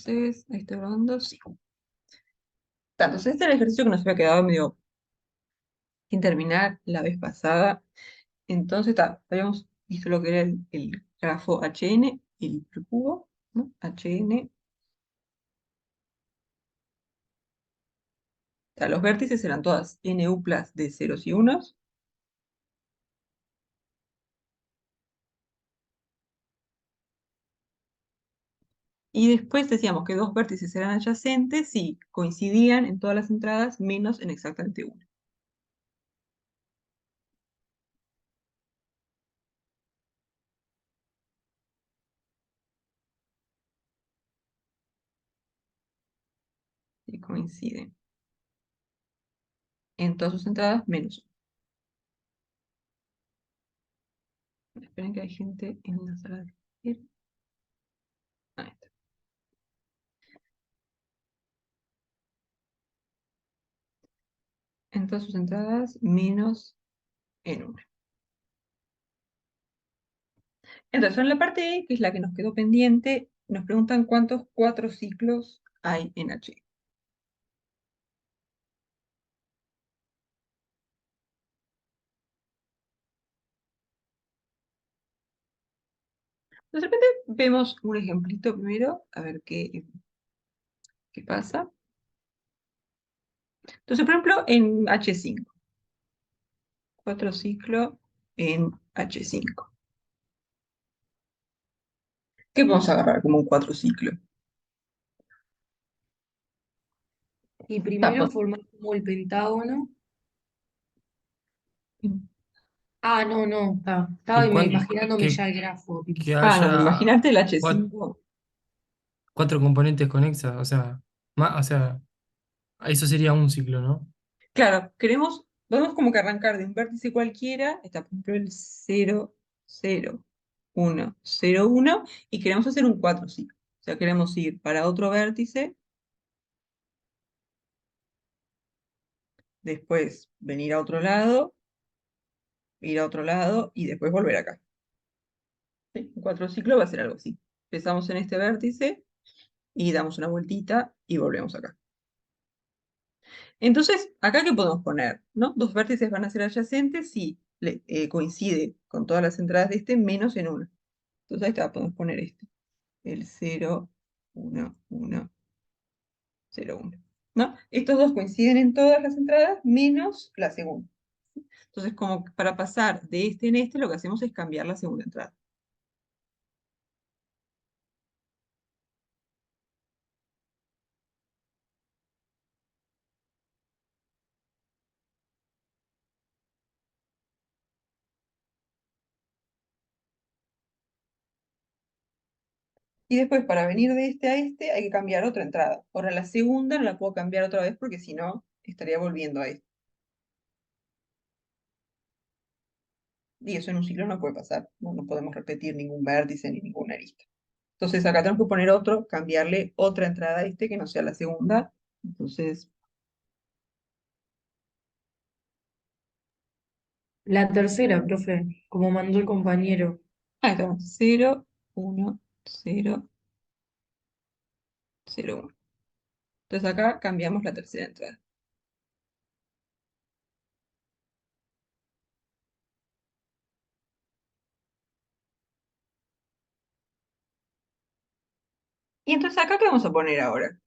Entonces, ahí está grabando, sí. Entonces, este era el ejercicio que nos había quedado medio sin terminar la vez pasada. Entonces, habíamos visto lo que era el grafo HN, el hipercubo, ¿no? HN. Los vértices eran todas NU plus de ceros y unos. Y después decíamos que dos vértices eran adyacentes si coincidían en todas las entradas menos en exactamente una. Si coinciden en todas sus entradas menos una. Esperen que hay gente en la sala de espera. Ahí está. En todas sus entradas menos en una. Entonces, en la parte E, que es la que nos quedó pendiente, nos preguntan cuántos 4 ciclos hay en H. De repente vemos un ejemplito primero, a ver qué pasa. Entonces, por ejemplo, en H5, 4 ciclos en H5. ¿Qué podemos agarrar como un 4 ciclo? Y primero Tapo. formar como el pentágono. Ah, no, no, estaba ¿Y imaginándome ya el grafo, tipo. que No, haya imagínate el cua- H5. cuatro componentes conexas? O sea, eso sería un ciclo, ¿no? Claro, podemos como que arrancar de un vértice cualquiera, está por ejemplo el 0, 0, 1, 0, 1, y queremos hacer un 4 ciclo. O sea, queremos ir para otro vértice, después venir a otro lado, ir a otro lado y después volver acá. ¿Sí? Un 4 ciclo va a ser algo así. Empezamos en este vértice y damos una vueltita y volvemos acá. Entonces, ¿acá qué podemos poner? ¿No? Dos vértices van a ser adyacentes si coincide con todas las entradas de este menos en una. Entonces ahí está, podemos poner este. El 0, 1, 1, 0, 1. ¿No? Estos dos coinciden en todas las entradas menos la segunda. Entonces, como para pasar de este en este, lo que hacemos es cambiar la segunda entrada. Y después, para venir de este a este, hay que cambiar otra entrada. Ahora, la segunda no la puedo cambiar otra vez porque si no, estaría volviendo a esto. Y eso en un ciclo no puede pasar. No podemos repetir ningún vértice ni ninguna arista. Entonces, acá tenemos que poner otro, cambiarle otra entrada a este que no sea la segunda. Entonces, La tercera, profe, como mandó el compañero. ahí está. 0, 1, 0, 0, 1. Entonces acá cambiamos la tercera entrada. Y entonces acá, ¿qué vamos a poner ahora?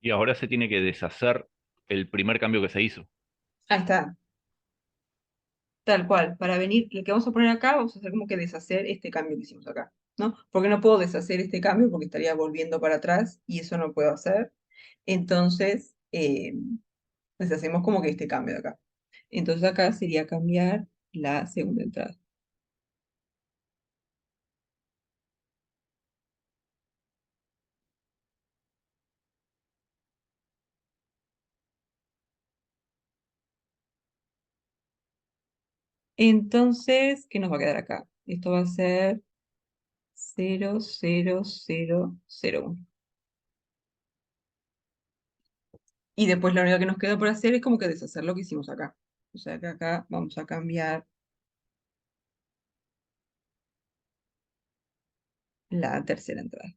Y ahora se tiene que deshacer el primer cambio que se hizo. Ahí está, tal cual. Para venir, lo que vamos a poner acá, vamos a hacer como que deshacer este cambio que hicimos acá, ¿no? Porque no puedo deshacer este cambio porque estaría volviendo para atrás y eso no puedo hacer. Entonces, deshacemos como que este cambio de acá. Entonces acá sería cambiar la segunda entrada. Entonces, ¿qué nos va a quedar acá? Esto va a ser 0, 0, 0, 0, 1. Y después la única que nos queda por hacer es como que deshacer lo que hicimos acá. O sea que acá vamos a cambiar la tercera entrada.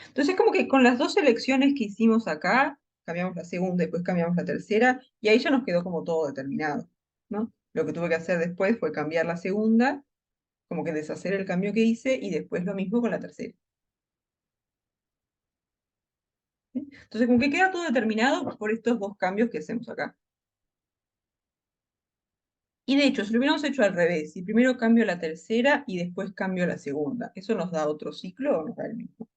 Entonces, como que con las dos selecciones que hicimos acá, cambiamos la segunda, después cambiamos la tercera, y ahí ya nos quedó como todo determinado, ¿no? Lo que tuve que hacer después fue cambiar la segunda, como que deshacer el cambio que hice, y después lo mismo con la tercera. ¿Sí? Entonces, como que queda todo determinado por estos dos cambios que hacemos acá. Y de hecho, si lo hubiéramos hecho al revés, si primero cambio la tercera y después cambio la segunda, ¿eso nos da otro ciclo o nos da el mismo?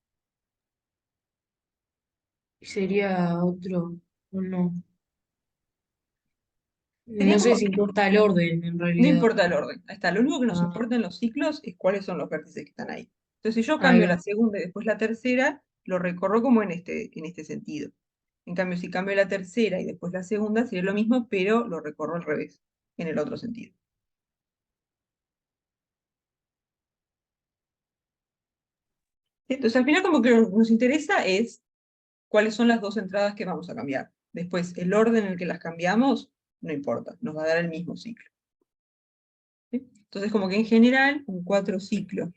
Sería otro, o no. Sería No sé como, si importa el orden, en no realidad. importa el orden, ahí está, lo único que nos Ah, importa en los ciclos es cuáles son los vértices que están ahí. Entonces, si yo ahí cambio la va. segunda y después la tercera, lo recorro como en este sentido. En cambio, si cambio la tercera y después la segunda, sería lo mismo, pero lo recorro al revés, en el otro sentido. ¿Sí? Entonces, al final, como que lo que nos interesa es cuáles son las dos entradas que vamos a cambiar. Después, el orden en el que las cambiamos, no importa, nos va a dar el mismo ciclo. ¿Sí? Entonces, como que en general, un 4 ciclo.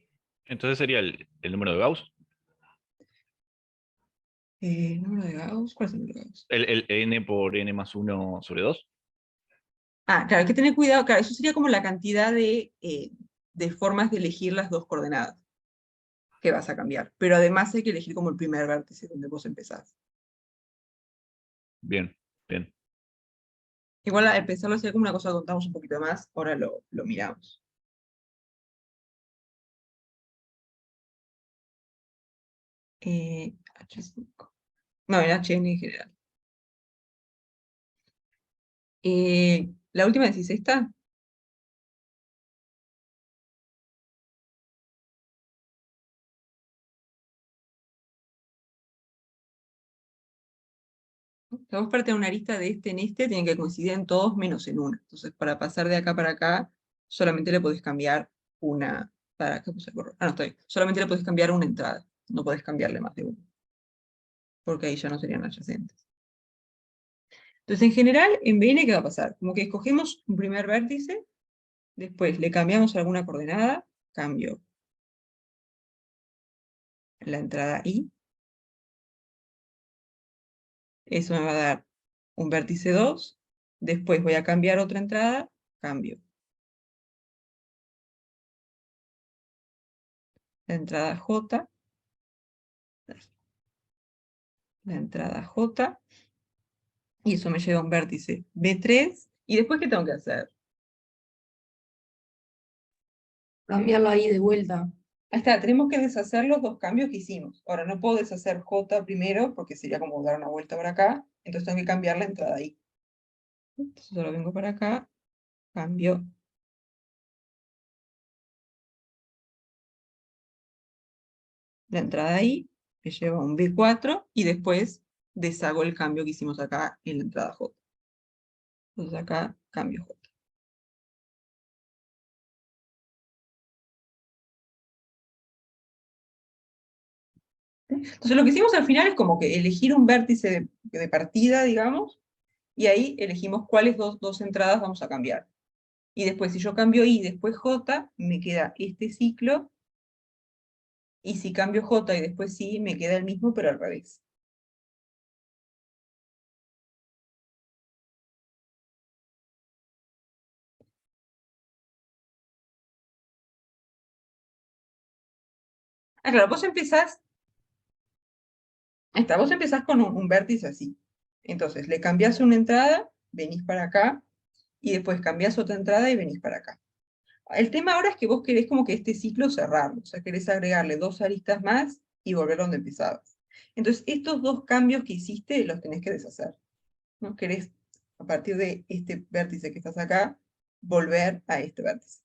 Entonces sería el número de Gauss, ¿Número de Gauss? ¿Cuál es el número de Gauss? el n por n más 1 sobre 2. Ah, claro, hay que tener cuidado, claro, eso sería como la cantidad de formas de elegir las dos coordenadas que vas a cambiar. Pero además hay que elegir como el primer vértice donde vos empezás. Bien, bien. Igual al pensarlo sería como una cosa que contamos un poquito más, ahora lo miramos. H5. No, en HN en general. La última decís esta. La vos parte de una arista de este en este, tienen que coincidir en todos menos en una. Entonces, para pasar de acá para acá, solamente le podés cambiar una. Para acá puse el borrón. Ah, no, está bien. Solamente le podés cambiar una entrada. No podés cambiarle más de una. Porque ahí ya no serían adyacentes. Entonces, en general, en BN, ¿qué va a pasar? Como que escogemos un primer vértice, después le cambiamos alguna coordenada, cambio la entrada I. Eso me va a dar un vértice 2. Después voy a cambiar otra entrada, cambio la entrada J, la entrada J, y eso me lleva a un vértice B3. ¿Y después qué tengo que hacer? Cambiarlo ahí de vuelta. Ahí está, tenemos que deshacer los dos cambios que hicimos. Ahora, no puedo deshacer J primero, porque sería como dar una vuelta para acá, entonces tengo que cambiar la entrada I. Entonces solo vengo para acá, cambio la entrada I, me lleva a un B4, y después deshago el cambio que hicimos acá en la entrada J. Entonces acá cambio J. Entonces lo que hicimos al final es como que elegir un vértice de partida, digamos, y ahí elegimos cuáles dos entradas vamos a cambiar. Y después, si yo cambio I y después J, me queda este ciclo, y si cambio J y después I, me queda el mismo, pero al revés. Ah, claro, vos empezás con un vértice así. Entonces, le cambiás una entrada, venís para acá, y después cambiás otra entrada y venís para acá. El tema ahora es que vos querés como que este ciclo cerrarlo, o sea, querés agregarle dos aristas más y volver donde empezabas. Entonces, estos dos cambios que hiciste los tenés que deshacer. ¿No? Querés, a partir de este vértice que estás acá, volver a este vértice.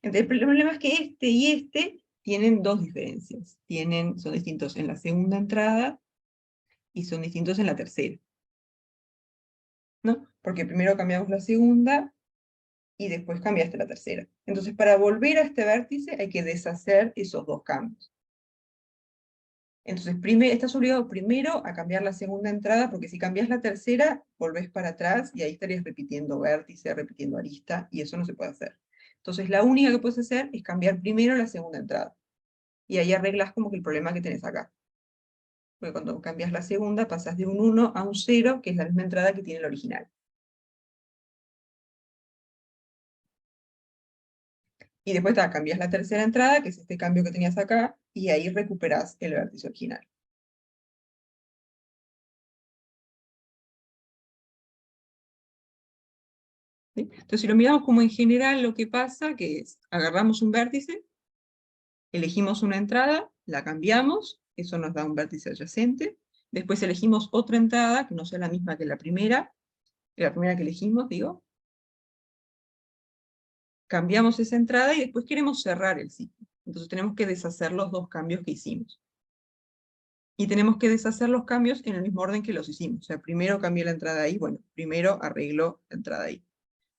Entonces, el problema es que este y este tienen dos diferencias. Son distintos en la segunda entrada y son distintos en la tercera. ¿No? Porque primero cambiamos la segunda y después cambiaste la tercera. Entonces, para volver a este vértice hay que deshacer esos dos cambios. Entonces, estás obligado primero a cambiar la segunda entrada, porque si cambias la tercera, volvés para atrás y ahí estarías repitiendo vértice, repitiendo arista, y eso no se puede hacer. Entonces, la única que puedes hacer es cambiar primero la segunda entrada. y ahí arreglas como que el problema que tenés acá. Porque cuando cambias la segunda, pasas de un 1 a un 0, que es la misma entrada que tiene el original. Y después cambias la tercera entrada, que es este cambio que tenías acá, y ahí recuperás el vértice original. ¿Sí? Entonces, si lo miramos como en general, lo que pasa que es, agarramos un vértice, elegimos una entrada, la cambiamos, eso nos da un vértice adyacente, después elegimos otra entrada, que no sea la misma que la primera que elegimos, digo, cambiamos esa entrada y después queremos cerrar el ciclo. Entonces tenemos que deshacer los dos cambios que hicimos. Y tenemos que deshacer los cambios en el mismo orden que los hicimos. O sea, primero cambié la entrada ahí, bueno, primero arreglo la entrada ahí.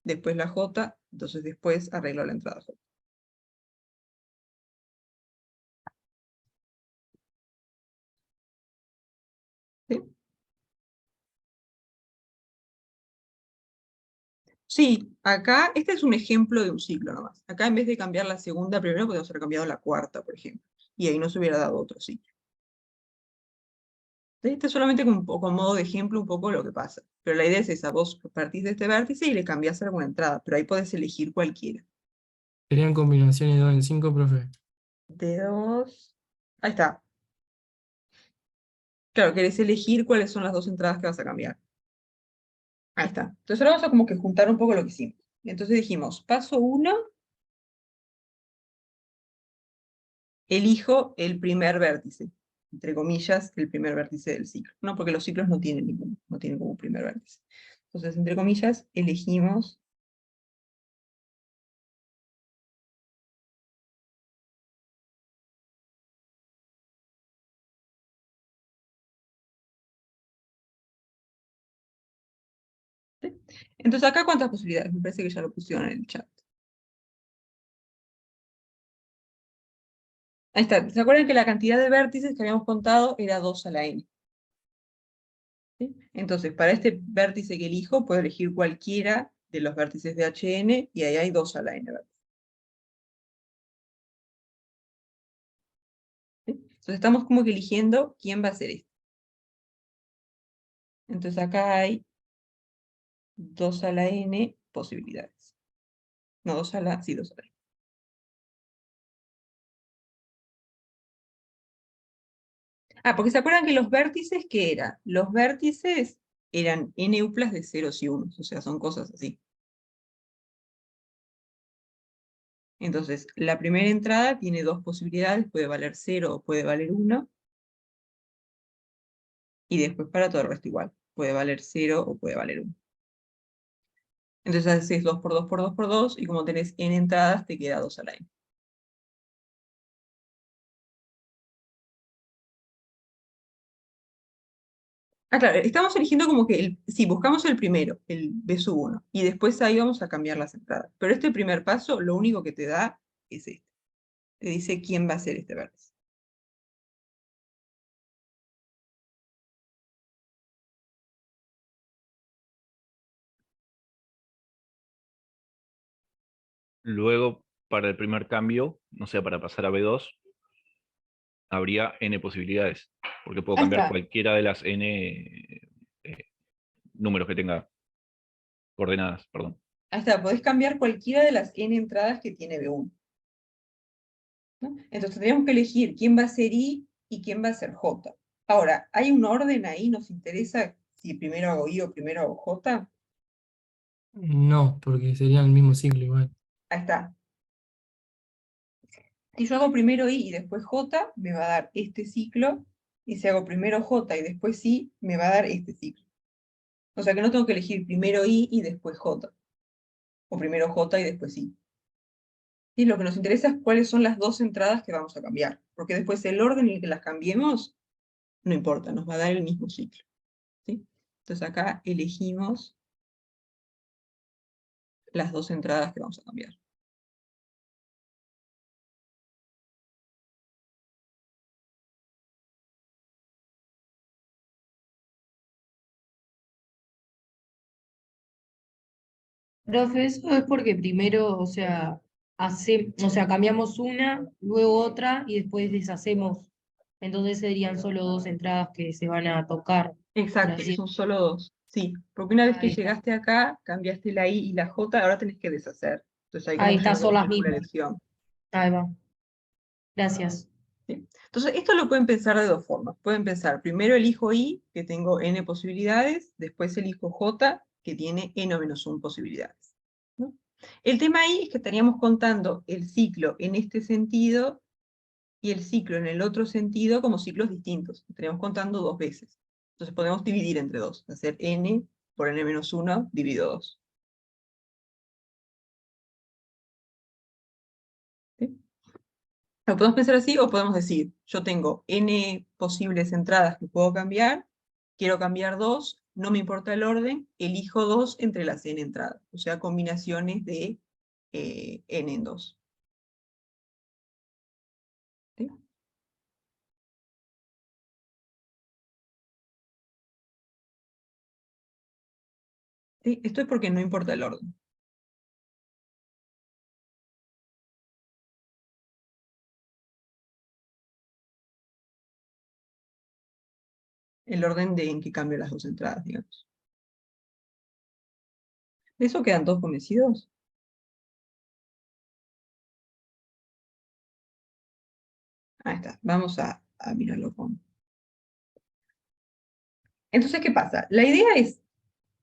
Después la J, entonces después arreglo la entrada J. ¿Sí? Sí, acá, este es un ejemplo de un ciclo nomás. Acá en vez de cambiar la segunda primero, podríamos haber cambiado la cuarta, por ejemplo. Y ahí nos hubiera dado otro ciclo. ¿Sí? Este es solamente como modo de ejemplo un poco lo que pasa. Pero la idea es esa, vos partís de este vértice y le cambiás alguna entrada, pero ahí podés elegir cualquiera. Serían combinaciones de 2 en 5, profe. De 2. Ahí está. Claro, querés elegir cuáles son las dos entradas que vas a cambiar. Ahí está. Entonces ahora vamos a como que juntar un poco lo que hicimos. Entonces dijimos, paso 1, elijo el primer vértice. Entre comillas, el primer vértice del ciclo. No, porque los ciclos no tienen como primer vértice. Entonces, entre comillas, elegimos ¿sí? Entonces, acá, ¿cuántas posibilidades? Me parece que ya lo pusieron en el chat. Ahí está. ¿Se acuerdan que la cantidad de vértices que habíamos contado era 2 a la n? ¿Sí? Entonces, para este vértice que elijo, puedo elegir cualquiera de los vértices de Hn, y ahí hay 2 a la n vértices. ¿Sí? Entonces, estamos como que eligiendo quién va a ser este. Entonces, acá hay 2 a la n posibilidades. No, 2 a la, sí, 2 a la n. Ah, porque se acuerdan que los vértices, ¿qué era? Los vértices eran n-uplas de ceros y unos, o sea, son cosas así. Entonces, la primera entrada tiene dos posibilidades, puede valer 0 o puede valer 1, y después para todo el resto igual, puede valer 0 o puede valer 1. Entonces haces 2 por 2 por 2 por 2, y como tenés n entradas, te queda 2 a la n. Ah, claro, estamos eligiendo como que, si buscamos el primero, el B sub 1, y después ahí vamos a cambiar las entradas. Pero este primer paso, lo único que te da es este. Te dice quién va a ser este vértice. Luego, para el primer cambio, no sé, para pasar a B2, habría n posibilidades, porque puedo Ahí cambiar está. cualquiera de las n números que tenga, coordenadas, perdón. Ahí está, podés cambiar cualquiera de las n entradas que tiene B1. ¿No? Entonces tendríamos que elegir quién va a ser I y quién va a ser J. Ahora, ¿hay un orden ahí? ¿Nos interesa si primero hago I o primero hago J? No, porque serían el mismo ciclo igual. Ahí está. Si yo hago primero I y después J, me va a dar este ciclo, y si hago primero J y después I, me va a dar este ciclo. O sea que no tengo que elegir primero I y después J, o primero J y después I. Y lo que nos interesa es cuáles son las dos entradas que vamos a cambiar, porque después el orden en el que las cambiemos, no importa, nos va a dar el mismo ciclo. ¿Sí? Entonces acá elegimos las dos entradas que vamos a cambiar. Profe, eso es porque primero, o sea, o sea, cambiamos una, luego otra y después deshacemos. Entonces serían solo dos entradas que se van a tocar, por Exacto, que así. son solo dos. Sí, porque una vez que Ahí está. llegaste acá, cambiaste la I y la J, ahora tenés que deshacer. Entonces ahí Ahí como que está, ya son las borraste una mismas. elección. Ahí va. Gracias. ¿Sí? Entonces, esto lo pueden pensar de dos formas. Pueden pensar, primero elijo I, que tengo n posibilidades, después elijo J, que tiene n menos 1 posibilidades. ¿No? El tema ahí es que estaríamos contando el ciclo en este sentido y el ciclo en el otro sentido como ciclos distintos. Estaríamos contando dos veces. Entonces podemos dividir entre dos, hacer n por n menos 1 dividido 2. ¿Sí? Lo podemos pensar así o podemos decir, yo tengo n posibles entradas que puedo cambiar, quiero cambiar dos, no me importa el orden, elijo dos entre las n entradas, o sea, combinaciones de n en 2. ¿Sí? ¿Sí? Esto es porque no importa el orden. El orden de en que cambio las dos entradas, digamos. ¿De eso quedan todos convencidos? Ahí está, vamos a mirarlo con... Entonces, ¿qué pasa? La idea es,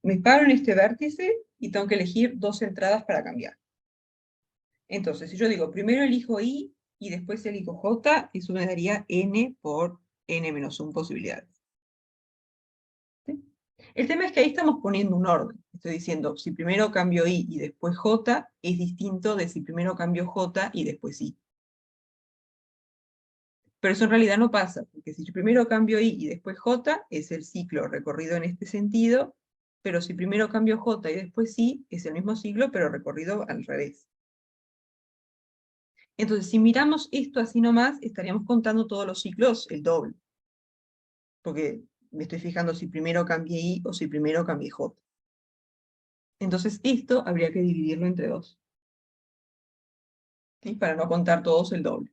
me paro en este vértice y tengo que elegir dos entradas para cambiar. Entonces, si yo digo, primero elijo I y después elijo J, eso me daría n por n menos 1 posibilidades. ¿Sí? El tema es que ahí estamos poniendo un orden. Estoy diciendo, si primero cambio I y después J, es distinto de si primero cambio J y después I. Pero eso en realidad no pasa, porque si yo primero cambio I y después J, es el ciclo recorrido en este sentido, pero si primero cambio J y después I, es el mismo ciclo, pero recorrido al revés. Entonces, si miramos esto así nomás, estaríamos contando todos los ciclos el doble. Porque me estoy fijando si primero cambié I o si primero cambié J. Entonces, esto habría que dividirlo entre dos. ¿Sí? Para no contar todos el doble.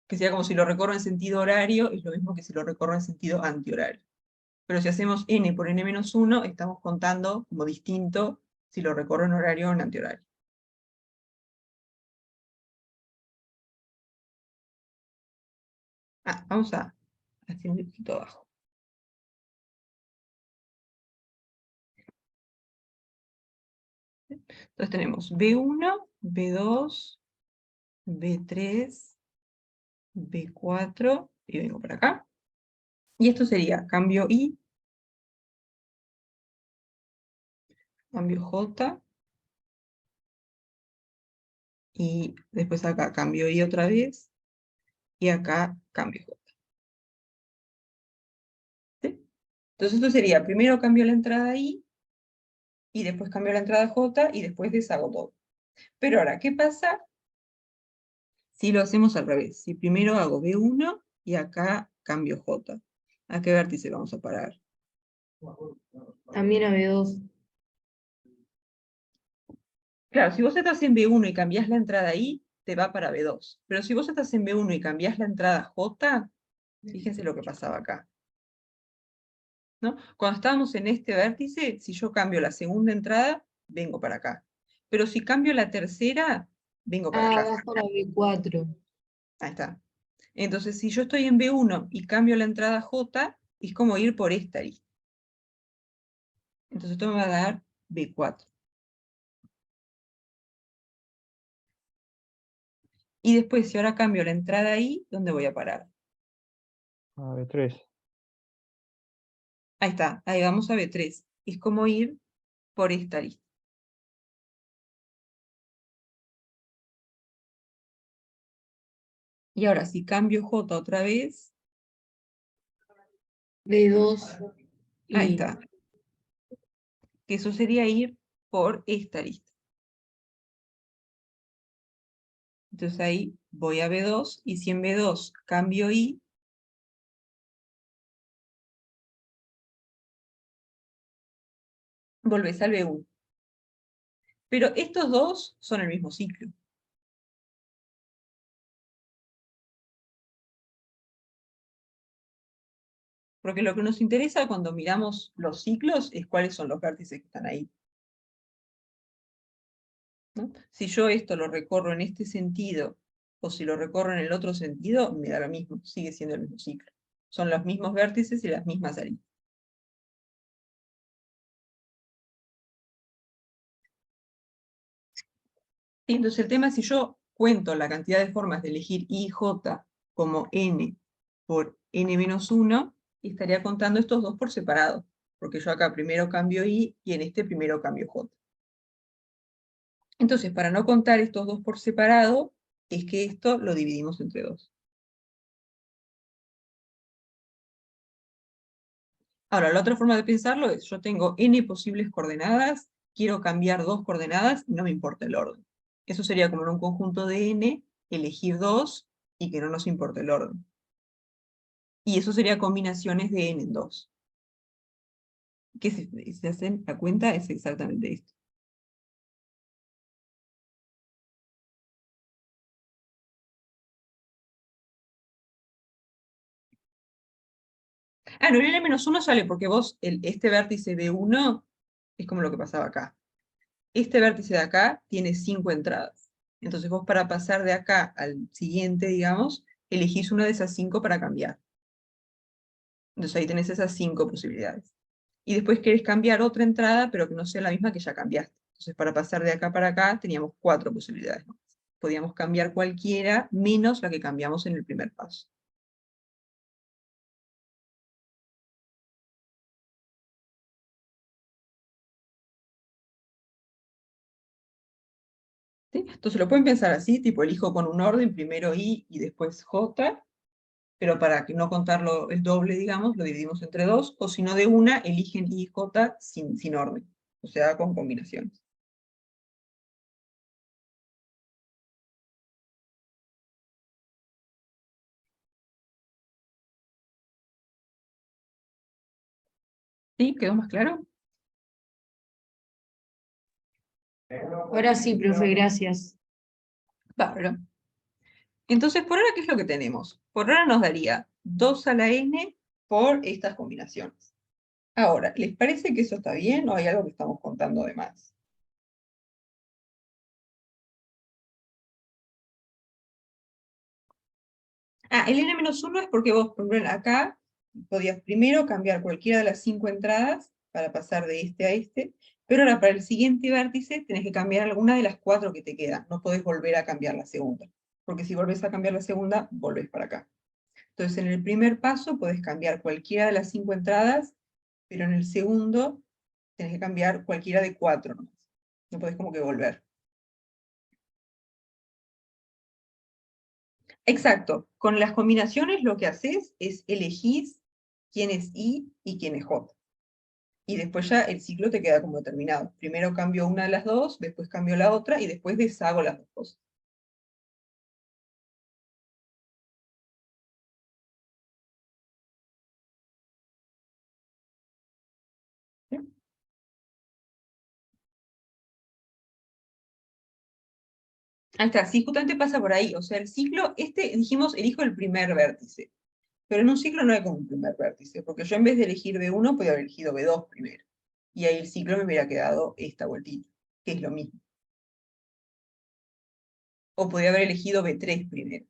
Que sea como si lo recorro en sentido horario, es lo mismo que si lo recorro en sentido antihorario. Pero si hacemos n por n menos 1, estamos contando como distinto si lo recorro en horario o en antihorario. Vamos a hacer un dibujito abajo. Entonces tenemos B1, B2, B3, B4, y vengo para acá. Y esto sería cambio I, cambio J, y después acá cambio I otra vez, y acá cambio J. ¿Sí? Entonces esto sería, primero cambio la entrada I, y después cambio la entrada J, y después deshago todo. Pero ahora, ¿qué pasa si lo hacemos al revés? Si primero hago B1, y acá cambio J. ¿A qué vértice vamos a parar? También a B2. Claro, si vos estás en B1 y cambiás la entrada I, te va para B2. Pero si vos estás en B1 y cambiás la entrada J, fíjense lo que pasaba acá. ¿No? Cuando estábamos en este vértice, si yo cambio la segunda entrada, vengo para acá. Pero si cambio la tercera, vengo para acá. Vas para B4. Ahí está. Entonces, si yo estoy en B1 y cambio la entrada J, es como ir por esta lista. Entonces esto me va a dar B4. Y después, si ahora cambio la entrada I, ¿dónde voy a parar? A B3. Ahí está, ahí vamos a B3. Es como ir por esta lista. Y ahora, si cambio J otra vez, B2 ahí y está. Que eso sería ir por esta lista. Entonces ahí voy a B2, y si en B2 cambio I, volvés al B1. Pero estos dos son el mismo ciclo. Porque lo que nos interesa cuando miramos los ciclos es cuáles son los vértices que están ahí, ¿no? Si yo esto lo recorro en este sentido, o si lo recorro en el otro sentido, me da lo mismo, sigue siendo el mismo ciclo. Son los mismos vértices y las mismas aristas. Y entonces el tema es si yo cuento la cantidad de formas de elegir I y J como n por n-1, estaría contando estos dos por separado, porque yo acá primero cambio I y en este primero cambio J. Entonces, para no contar estos dos por separado, es que esto lo dividimos entre 2. Ahora, la otra forma de pensarlo es, yo tengo n posibles coordenadas, quiero cambiar 2 coordenadas, y no me importa el orden. Eso sería como en un conjunto de n, elegir 2 y que no nos importe el orden. Y eso sería combinaciones de n en 2. Que si se hacen la cuenta es exactamente esto. Ah, no, el n-1 sale porque vos, este vértice B1 es como lo que pasaba acá. Este vértice de acá tiene 5 entradas. Entonces vos para pasar de acá al siguiente, digamos, elegís una de esas 5 para cambiar. Entonces ahí tenés esas 5 posibilidades. Y después querés cambiar otra entrada, pero que no sea la misma que ya cambiaste. Entonces para pasar de acá para acá teníamos 4 posibilidades, ¿no? Podíamos cambiar cualquiera menos la que cambiamos en el primer paso. ¿Sí? Entonces lo pueden pensar así, tipo elijo con un orden, primero I y después J, pero para que no contarlo el doble, digamos, lo dividimos entre 2, o si no de una, eligen I y J sin orden, o sea, con combinaciones. ¿Sí? ¿Quedó más claro? Ahora sí, profe, gracias. Bárbaro. Entonces, por ahora, ¿qué es lo que tenemos? Por ahora nos daría 2 a la n por estas combinaciones. Ahora, ¿les parece que eso está bien o hay algo que estamos contando de más? Ah, el n-1 es porque vos, por ejemplo, acá podías primero cambiar cualquiera de las 5 entradas para pasar de este a este, pero ahora para el siguiente vértice tenés que cambiar alguna de las 4 que te quedan. No podés volver a cambiar la segunda, porque si volvés a cambiar la segunda, volvés para acá. Entonces, en el primer paso podés cambiar cualquiera de las 5 entradas, pero en el segundo tenés que cambiar cualquiera de 4 nomás. No podés como que volver. Exacto. Con las combinaciones lo que haces es elegís quién es I y quién es J. Y después ya el ciclo te queda como determinado. Primero cambio una de las dos, después cambio la otra y después deshago las dos cosas. ¿Sí? Ahí está, sí, justamente pasa por ahí. O sea, el ciclo, dijimos, elijo el primer vértice. Pero en un ciclo no hay como un primer vértice, porque yo en vez de elegir B1 podía haber elegido B2 primero. Y ahí el ciclo me hubiera quedado esta vueltita, que es lo mismo. O podía haber elegido B3 primero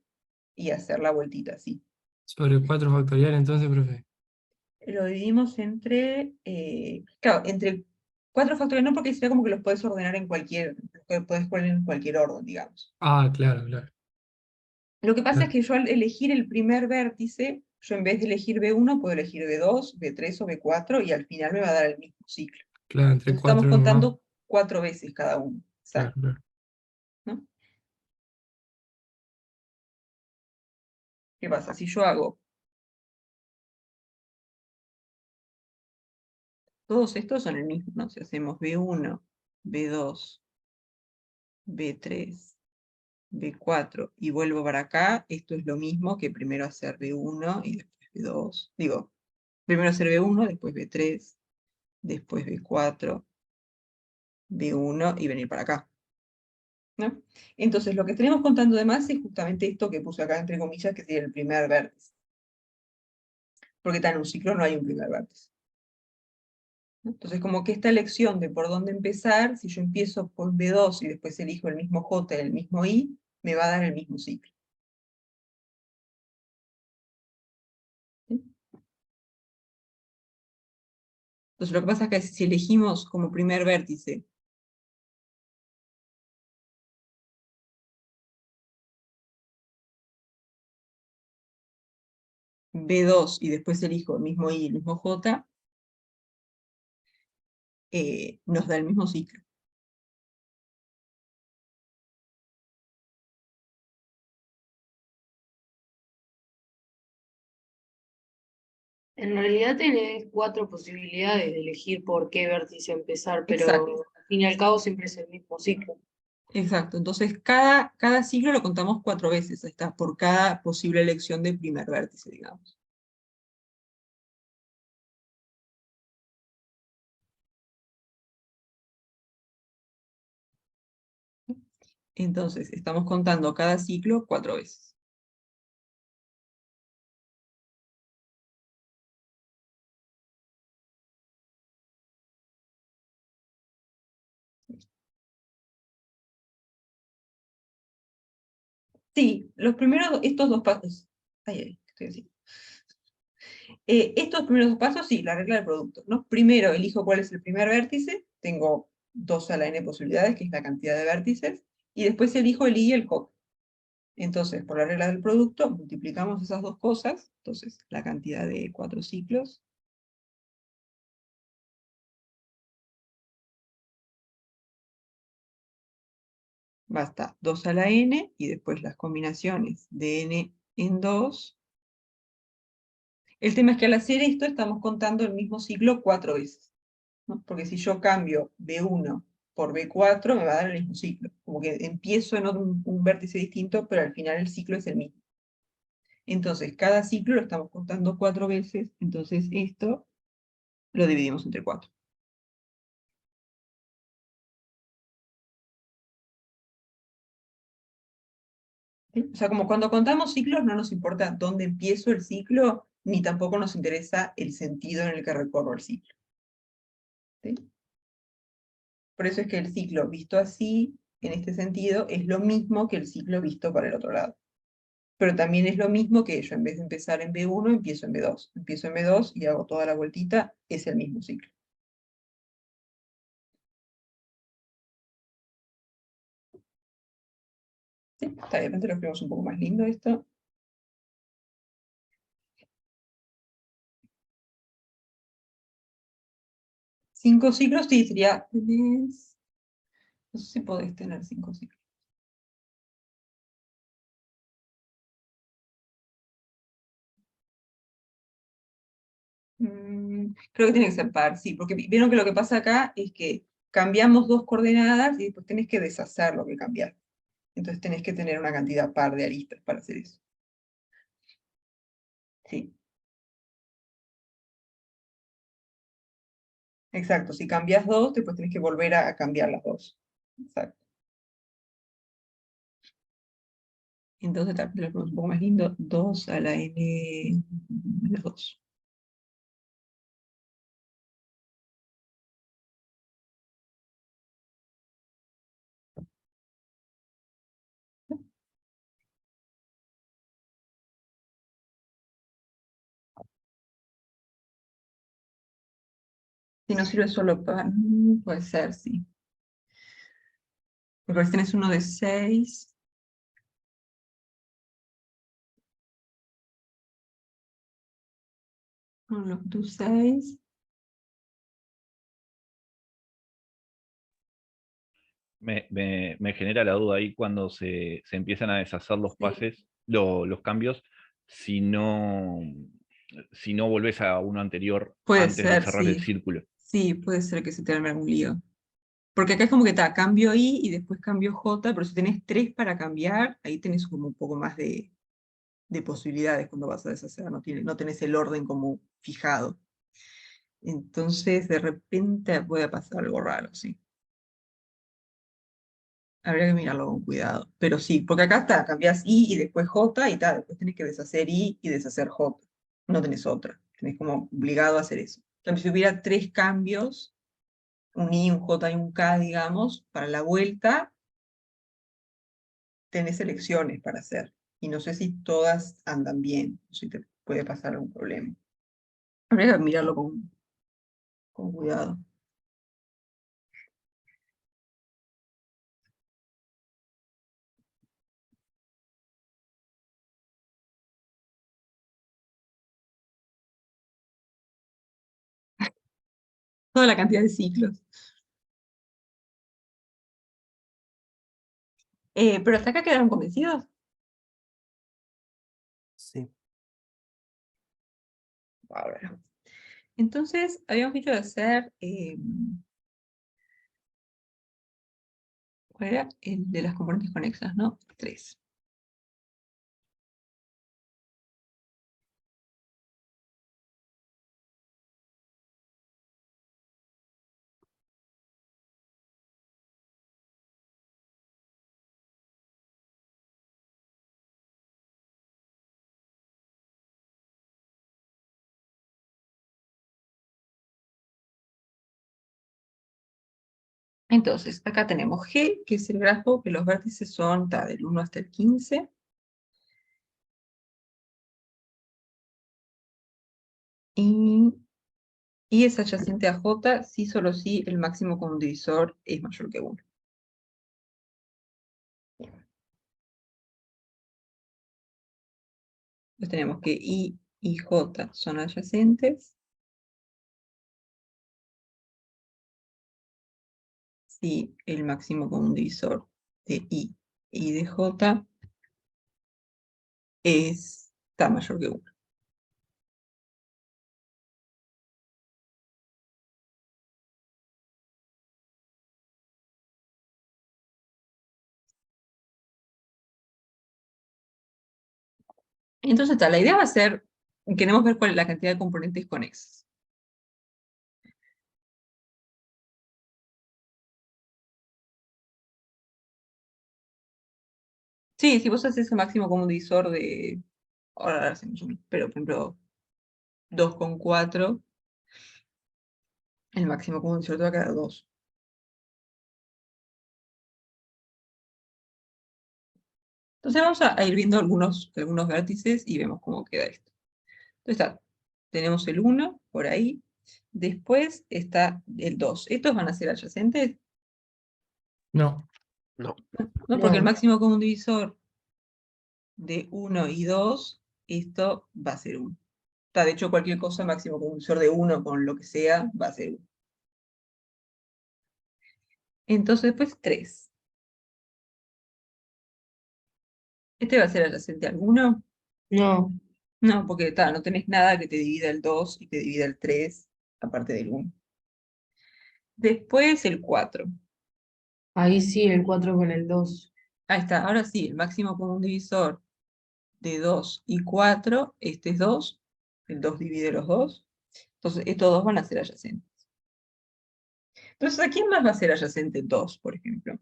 y hacer la vueltita así. Sobre 4 factorial, entonces, profe. Lo dividimos entre, claro, entre 4 factores, no porque sería como que los puedes ordenar en cualquier, puedes poner en cualquier orden, digamos. Ah, claro, claro. Lo que pasa es Claro, que yo al elegir el primer vértice, yo en vez de elegir B1 puedo elegir B2, B3 o B4 y al final me va a dar el mismo ciclo. claro, entre Entonces estamos 4 nomás. contando 4 veces cada uno. Claro, Exacto, claro. ¿no? ¿Qué pasa? Si yo hago todos estos son el mismo, ¿no? Si hacemos B1, B2, B3, B4 y vuelvo para acá, esto es lo mismo que primero hacer B1 y después B2. Digo, primero hacer B1, después B3, después B4, B1 y venir para acá, ¿no? Entonces, lo que estaremos contando de más es justamente esto que puse acá entre comillas, que sería el primer vértice. Porque en un ciclo no hay un primer vértice. Entonces, como que esta elección de por dónde empezar, si yo empiezo por B2 y después elijo el mismo J y el mismo I, me va a dar el mismo ciclo. ¿Sí? Entonces, lo que pasa es que si elegimos como primer vértice B2 y después elijo el mismo I y el mismo J, nos da el mismo ciclo. En realidad tenés 4 posibilidades de elegir por qué vértice empezar, pero Exacto. al fin y al cabo siempre es el mismo ciclo. Exacto, entonces cada ciclo lo contamos 4 veces, ahí está, por cada posible elección de primer vértice, digamos. Entonces, estamos contando cada ciclo 4 veces. Sí, estos dos pasos, ay, ¿qué estoy haciendo? Estos primeros dos pasos, sí, la regla del producto, ¿no? Primero elijo cuál es el primer vértice, tengo 2 a la n posibilidades, que es la cantidad de vértices, y después elijo el i y el j. Entonces, por la regla del producto, multiplicamos esas dos cosas, entonces la cantidad de 4 ciclos, basta 2 a la n, y después las combinaciones de n en 2. El tema es que al hacer esto estamos contando el mismo ciclo 4 veces, ¿no? Porque si yo cambio B1 por B4 me va a dar el mismo ciclo. Como que empiezo en un vértice distinto, pero al final el ciclo es el mismo. Entonces, cada ciclo lo estamos contando 4 veces, entonces esto lo dividimos entre 4. ¿Sí? O sea, como cuando contamos ciclos no nos importa dónde empiezo el ciclo, ni tampoco nos interesa el sentido en el que recorro el ciclo. ¿Sí? Por eso es que el ciclo visto así, en este sentido, es lo mismo que el ciclo visto para el otro lado. Pero también es lo mismo que yo en vez de empezar en B1, empiezo en B2. Empiezo en B2 y hago toda la vueltita, es el mismo ciclo. ¿Sí? Está bien, de repente lo escribimos un poco más lindo esto. Cinco ciclos, sí, sería... No sé si podés tener 5 ciclos. Creo que tiene que ser par, sí, porque vieron que lo que pasa acá es que cambiamos 2 coordenadas y después tenés que deshacer lo que cambiaste. Entonces tenés que tener una cantidad par de aristas para hacer eso. Sí. Exacto, si cambias 2, después tenés que volver a cambiar las 2. Exacto. Entonces tal vez lo ponemos un poco más lindo, 2 a la n menos 2. Si no sirve solo para... puede ser, sí. Porque si tenés uno de 6. Longitud 6. Me genera la duda ahí cuando se empiezan a deshacer los pases, los cambios, si no, si no volvés a uno anterior Puede antes de ser, cerrar el sí. círculo. Sí, puede ser que se te arme algún lío. Porque acá es como que está, cambio I y después cambio J, pero si tenés 3 para cambiar, ahí tenés como un poco más de posibilidades cuando vas a deshacer, no tenés el orden como fijado. Entonces, de repente puede pasar algo raro, sí. Habría que mirarlo con cuidado. Pero sí, porque acá está, cambiás I y después J y tal. Después tenés que deshacer I y deshacer J. No tenés otra. Tenés como obligado a hacer eso. Entonces, si hubiera 3 cambios, un I, un J y un K, digamos, para la vuelta, tenés elecciones para hacer. Y no sé si todas andan bien, o si te puede pasar algún problema. Habría que mirarlo con cuidado. Toda la cantidad de ciclos. Pero hasta acá quedaron convencidos. Sí. Bárbaro. Entonces, habíamos dicho de hacer, ¿cuál era? El de las componentes conexas, ¿no? 3. Entonces, acá tenemos G, que es el grafo que los vértices son del 1 hasta el 15. Y es adyacente a J si solo si el máximo común divisor es mayor que 1. Entonces tenemos que I y J son adyacentes. Si el máximo común divisor de I y de J está mayor que 1. Entonces, la idea va a ser, queremos ver cuál es la cantidad de componentes conexos. Sí, si vos haces el máximo común divisor de, ahora hacemos uno, pero por ejemplo, 2,4, el máximo común divisor te va a quedar 2. Entonces vamos a ir viendo algunos vértices y vemos cómo queda esto. Entonces tenemos el 1 por ahí, después está el 2. ¿Estos van a ser adyacentes? No. No. No, porque el No. máximo común divisor de 1 y 2, esto va a ser 1. De hecho, cualquier cosa máximo común divisor de 1 con lo que sea, va a ser 1. Entonces después 3. ¿Este va a ser adyacente a alguno? No. No, porque no tenés nada que te divida el 2 y te divida el 3, aparte del 1. Después el 4. Ahí sí, el 4 con el 2. Ahí está, ahora sí, el máximo común divisor de 2 y 4, este es 2, el 2 divide los 2, entonces estos dos van a ser adyacentes. Entonces, ¿a quién más va a ser adyacente 2, por ejemplo?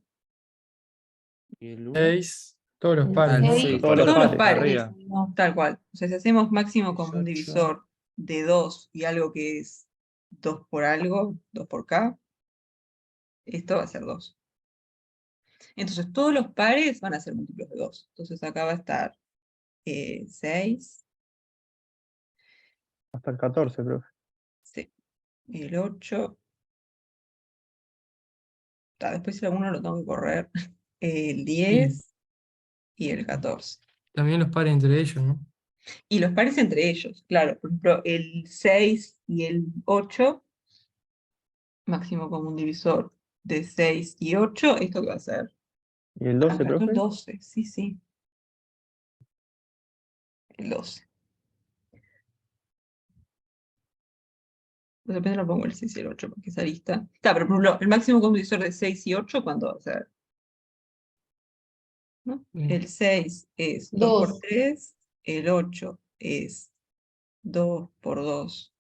¿Y el 1? 6, todos los El pares, ¿no? seis, Todos los Todos los pares. pares, tal cual. O sea, si hacemos máximo común 18. divisor de 2 y algo que es 2 por algo, 2 por K, esto va a ser 2. Entonces, todos los pares van a ser múltiplos de 2. Entonces, acá va a estar 6, Hasta el 14, profe. sí, el 8. Después si alguno lo tengo que correr, el 10 y el 14. También los pares entre ellos, ¿no? Y los pares entre ellos, claro. Por ejemplo, el 6 y el 8, máximo común divisor de 6 y 8, ¿esto qué va a ser? ¿Y el 12, Faltó el profe? 12, sí, sí. El 12. De repente lo pongo el 6 y el 8, porque esa lista. Pero por ejemplo, el máximo común divisor de 6 y 8, ¿cuánto va a ser? ¿No? El 6 es 2 por 2 3, el 8 es 2 por 2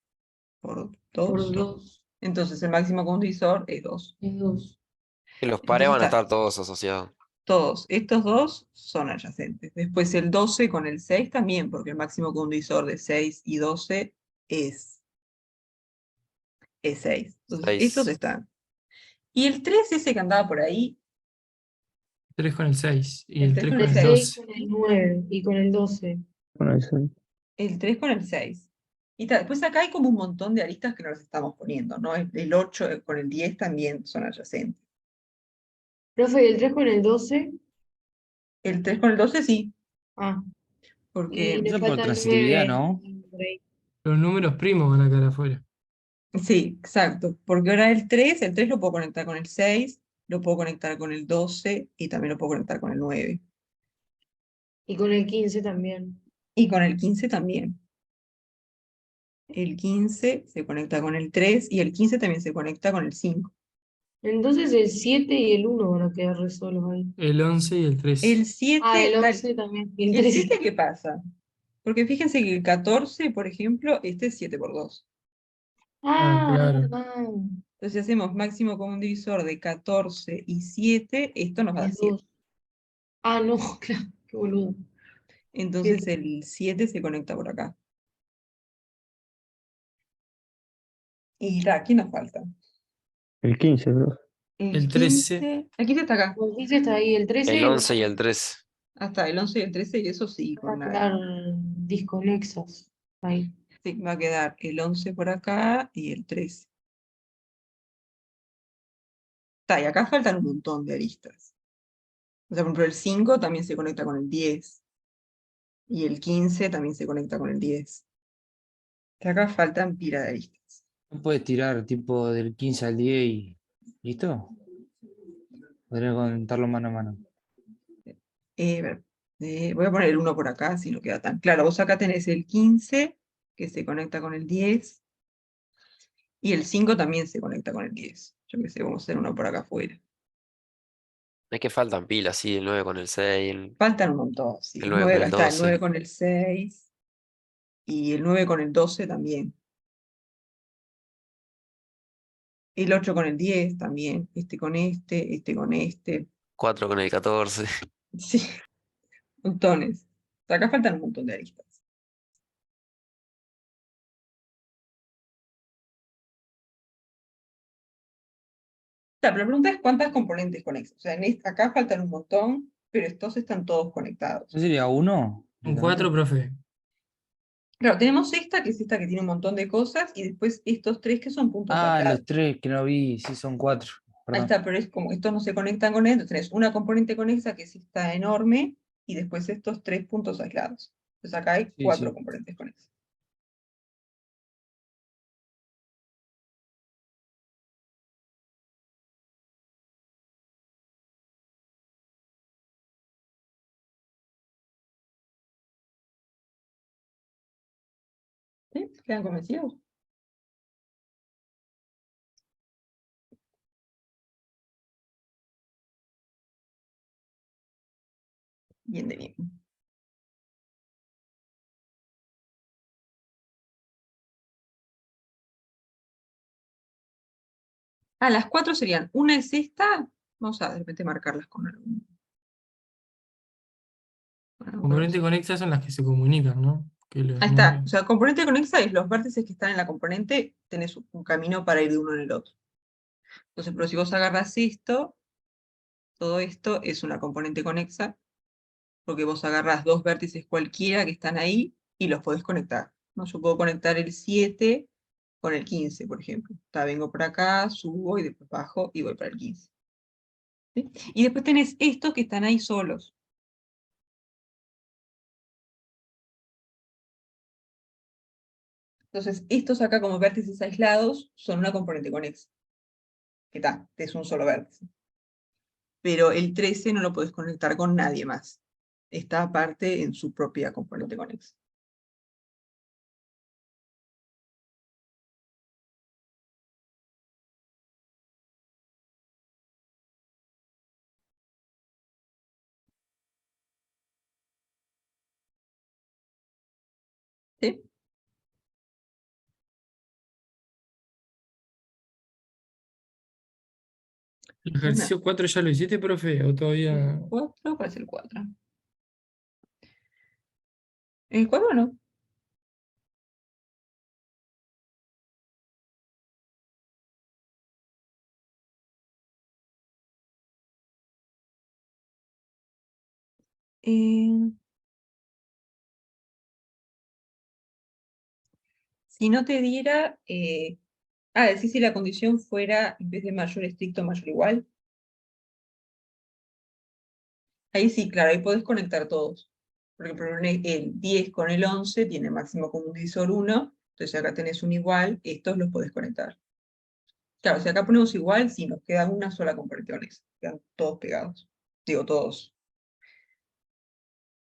por por 2. 2 Entonces el máximo común divisor es 2. es 2. Y los pares Entonces van a está, estar todos asociados. todos, estos dos son adyacentes. Después el 12 con el 6 también, porque el máximo común divisor de 6 y 12 es 6. Entonces, estos 6. están. Y el 3 ese que andaba por ahí, 3 con el 6 y el el 3 3 con con el El el 6 12. 6, con el 9 y con el 12. Bueno, eso. el 3 con el 6. Y después acá hay como un montón de aristas que no las estamos poniendo, ¿no? El 8 con el 10 también son adyacentes. Profe, ¿y el 3 con el 12? El 3 con el 12 sí, Ah, y porque nos Eso por falta el transibilidad, 9 ¿no? por ahí. Los números primos van a quedar afuera. sí, exacto, porque ahora el 3 lo puedo conectar con el 6, lo puedo conectar con el 12 y también lo puedo conectar con el 9. Y con el 15 también. Y con el 15 también. El 15 se conecta con el 3 y el 15 también se conecta con el 5. Entonces el 7 y el 1 van a quedar re solos ahí. El 11 y el 13. El Ah, 7, el 11 también. Y el ¿y el 13 7 también. qué pasa? Porque fíjense que el 14, por ejemplo, este es 7 por 2. Ah, Ah, es claro. verdad. Entonces, si hacemos máximo común divisor de 14 y 7, esto nos va a dar Es 7. 2. Ah, no, claro, qué boludo. Entonces 7. el 7 se conecta por acá. Y aquí nos falta. El 15, profe. El 13. El 15 está acá. El 15 está ahí, el El 13 11 y el 13. Hasta el 11 y el 13, y eso sí, van con a nada. quedar desconexos ahí. Sí, va a quedar el 11 por acá y el 13. Está, y acá faltan un montón de aristas. O sea, por ejemplo, el 5 también se conecta con el 10. Y el 15 también se conecta con el 10. Que acá faltan pila de aristas. ¿No puedes tirar tipo del 15 al 10 y listo? Podría contarlo mano a mano. A ver, voy a poner el 1 por acá, si no queda tan claro. Vos acá tenés el 15, que se conecta con el 10, y el 5 también se conecta con el 10. Yo qué sé, vamos a hacer uno por acá afuera. Es que faltan pilas, sí, el 9 con el 6, Faltan un montón, sí. el El 9 con 9, acá el está el 9 12. con el 6, y el 9 con el 12 también. El 8 con el 10 también. Este con este con este. 4 con el 14. Sí, montones. Acá faltan un montón de aristas. Pero la pregunta es cuántas componentes conexas. O sea, acá faltan un montón, pero estos están todos conectados. ¿No sería uno? Un 4, Directamente. profe. Claro, tenemos esta, que es esta que tiene un montón de cosas, y después estos tres que son puntos Ah, aislados. los tres que no vi, sí son 4. Ahí Perdón. está, pero es como estos no se conectan con esto, tenés una componente conexa que es esta enorme, y después estos tres puntos aislados. Entonces acá hay Sí, 4 sí. componentes conexas. ¿Sí? ¿Quedan convencidos? Bien de bien. Ah, las 4 serían, una es esta, vamos a de repente marcarlas con algún Componentes colorcito. conexas son las que se comunican, ¿no? Que los Ahí está, o números. sea, componente conexa es los vértices que están en la componente, tenés un camino para ir de uno en el otro. Entonces, pero si vos agarras esto, todo esto es una componente conexa, porque vos agarrás dos vértices cualquiera que están ahí y los podés conectar, ¿no? Yo puedo conectar el 7 con el 15, por ejemplo. Vengo por acá, subo y después bajo y voy para el 15. ¿Sí? Y después tenés estos que están ahí solos. Entonces, estos acá como vértices aislados son una componente conexa. Que está, es un solo vértice. Pero el 13 no lo podés conectar con nadie más. Está aparte en su propia componente conexa. ¿Sí? ¿El ejercicio 4 ya lo hiciste, profe? ¿O todavía? 4, ¿cuál es el 4? El 4 no. Eh, si no te diera, decís si la condición fuera, en vez de mayor estricto, mayor igual. Ahí sí, claro, ahí podés conectar todos. Porque por ejemplo, el 10 con el 11 tiene máximo común divisor 1, entonces acá tenés un igual, estos los podés conectar. Claro, si acá ponemos igual, sí, nos queda una sola componente conexa, quedan todos pegados. Digo, todos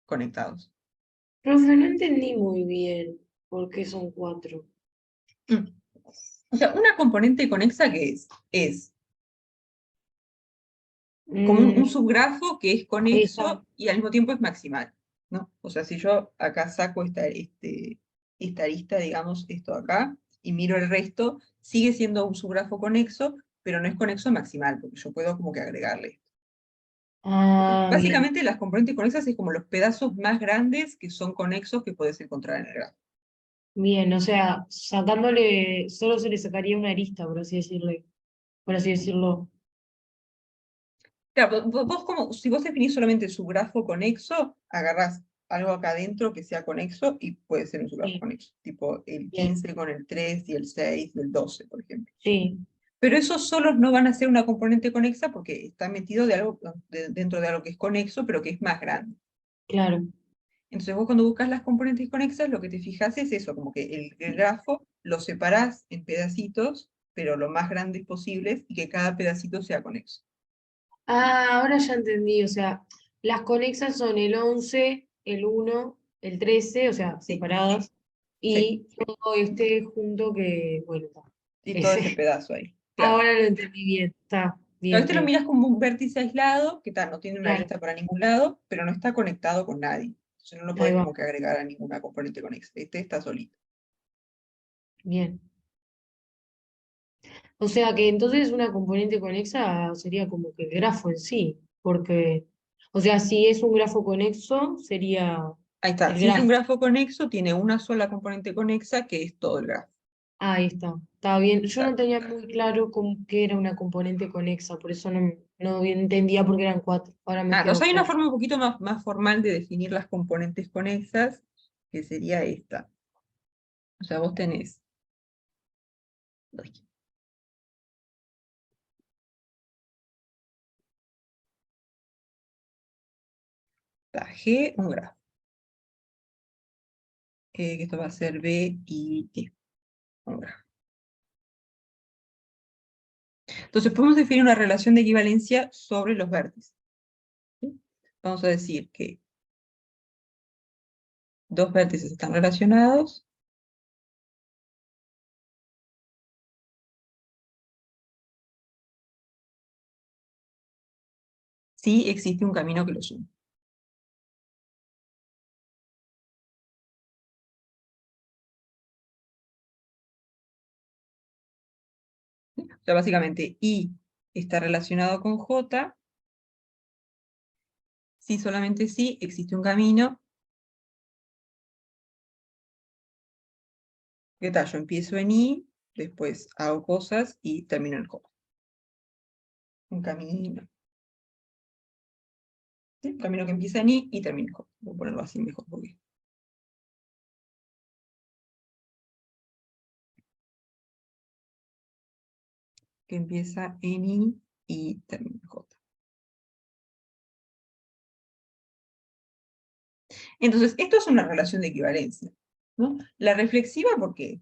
conectados. Profe, no entendí muy bien por qué son 4. Mm. O sea, una componente conexa que es como un subgrafo que es conexo y al mismo tiempo es maximal, ¿no? O sea, si yo acá saco esta arista, digamos, esto acá, y miro el resto, sigue siendo un subgrafo conexo, pero no es conexo maximal, porque yo puedo como que agregarle. Ah, bien. Básicamente las componentes conexas es como los pedazos más grandes que son conexos que puedes encontrar en el grafo. Bien, o sea, sacándole, solo se le sacaría una arista, por así decirlo. Claro, vos como, si vos definís solamente su grafo conexo, agarrás algo acá adentro que sea conexo y puede ser un subgrafo Sí, conexo, tipo el bien, 15 con el 3 y el 6 y el 12, por ejemplo. sí, Pero esos solos no van a ser una componente conexa porque está metido dentro de algo que es conexo, pero que es más grande. claro. Entonces vos cuando buscas las componentes conexas, lo que te fijas es eso, como que el grafo lo separás en pedacitos, pero lo más grandes posibles, y que cada pedacito sea conexo. Ah, ahora ya entendí, o sea, las conexas son el 11, el 1, el 13, o sea, Sí, separadas, sí, y todo este junto que, bueno, está. y todo ese Ese. pedazo ahí. Claro. Ahora lo entendí bien, está A bien, este lo bien, miras como un vértice aislado, que tal, no tiene una claro, arista para ningún lado, pero no está conectado con nadie. Entonces no lo ahí podés va, como que agregar a ninguna componente conexa. Este está solito. bien. O sea que entonces una componente conexa sería como que el grafo en sí, porque, o sea, si es un grafo conexo, sería Ahí está. el Si es un grafo. grafo conexo, tiene una sola componente conexa, que es todo el grafo. Ahí está bien. Yo no Exacto. tenía muy claro qué era una componente conexa, por eso no bien entendía por qué eran 4. Ahora me O quedó sea, hay una claro. forma un poquito más formal de definir las componentes conexas, que sería esta. O sea, vos tenés. Ay, está G, un grafo. Que esto va a ser B y T. Un grafo. Entonces podemos definir una relación de equivalencia sobre los vértices. ¿Sí? Vamos a decir que dos vértices están relacionados si existe un camino que los une. O sea, básicamente I está relacionado con J si solamente si existe un camino. ¿Qué tal? Yo empiezo en I, después hago cosas y termino en J. Un camino. ¿Sí? Un camino que empieza en I y termina en J. Voy a ponerlo así mejor porque... Que empieza en I y termina en J. Entonces, esto es una relación de equivalencia, ¿no? La reflexiva, ¿por qué?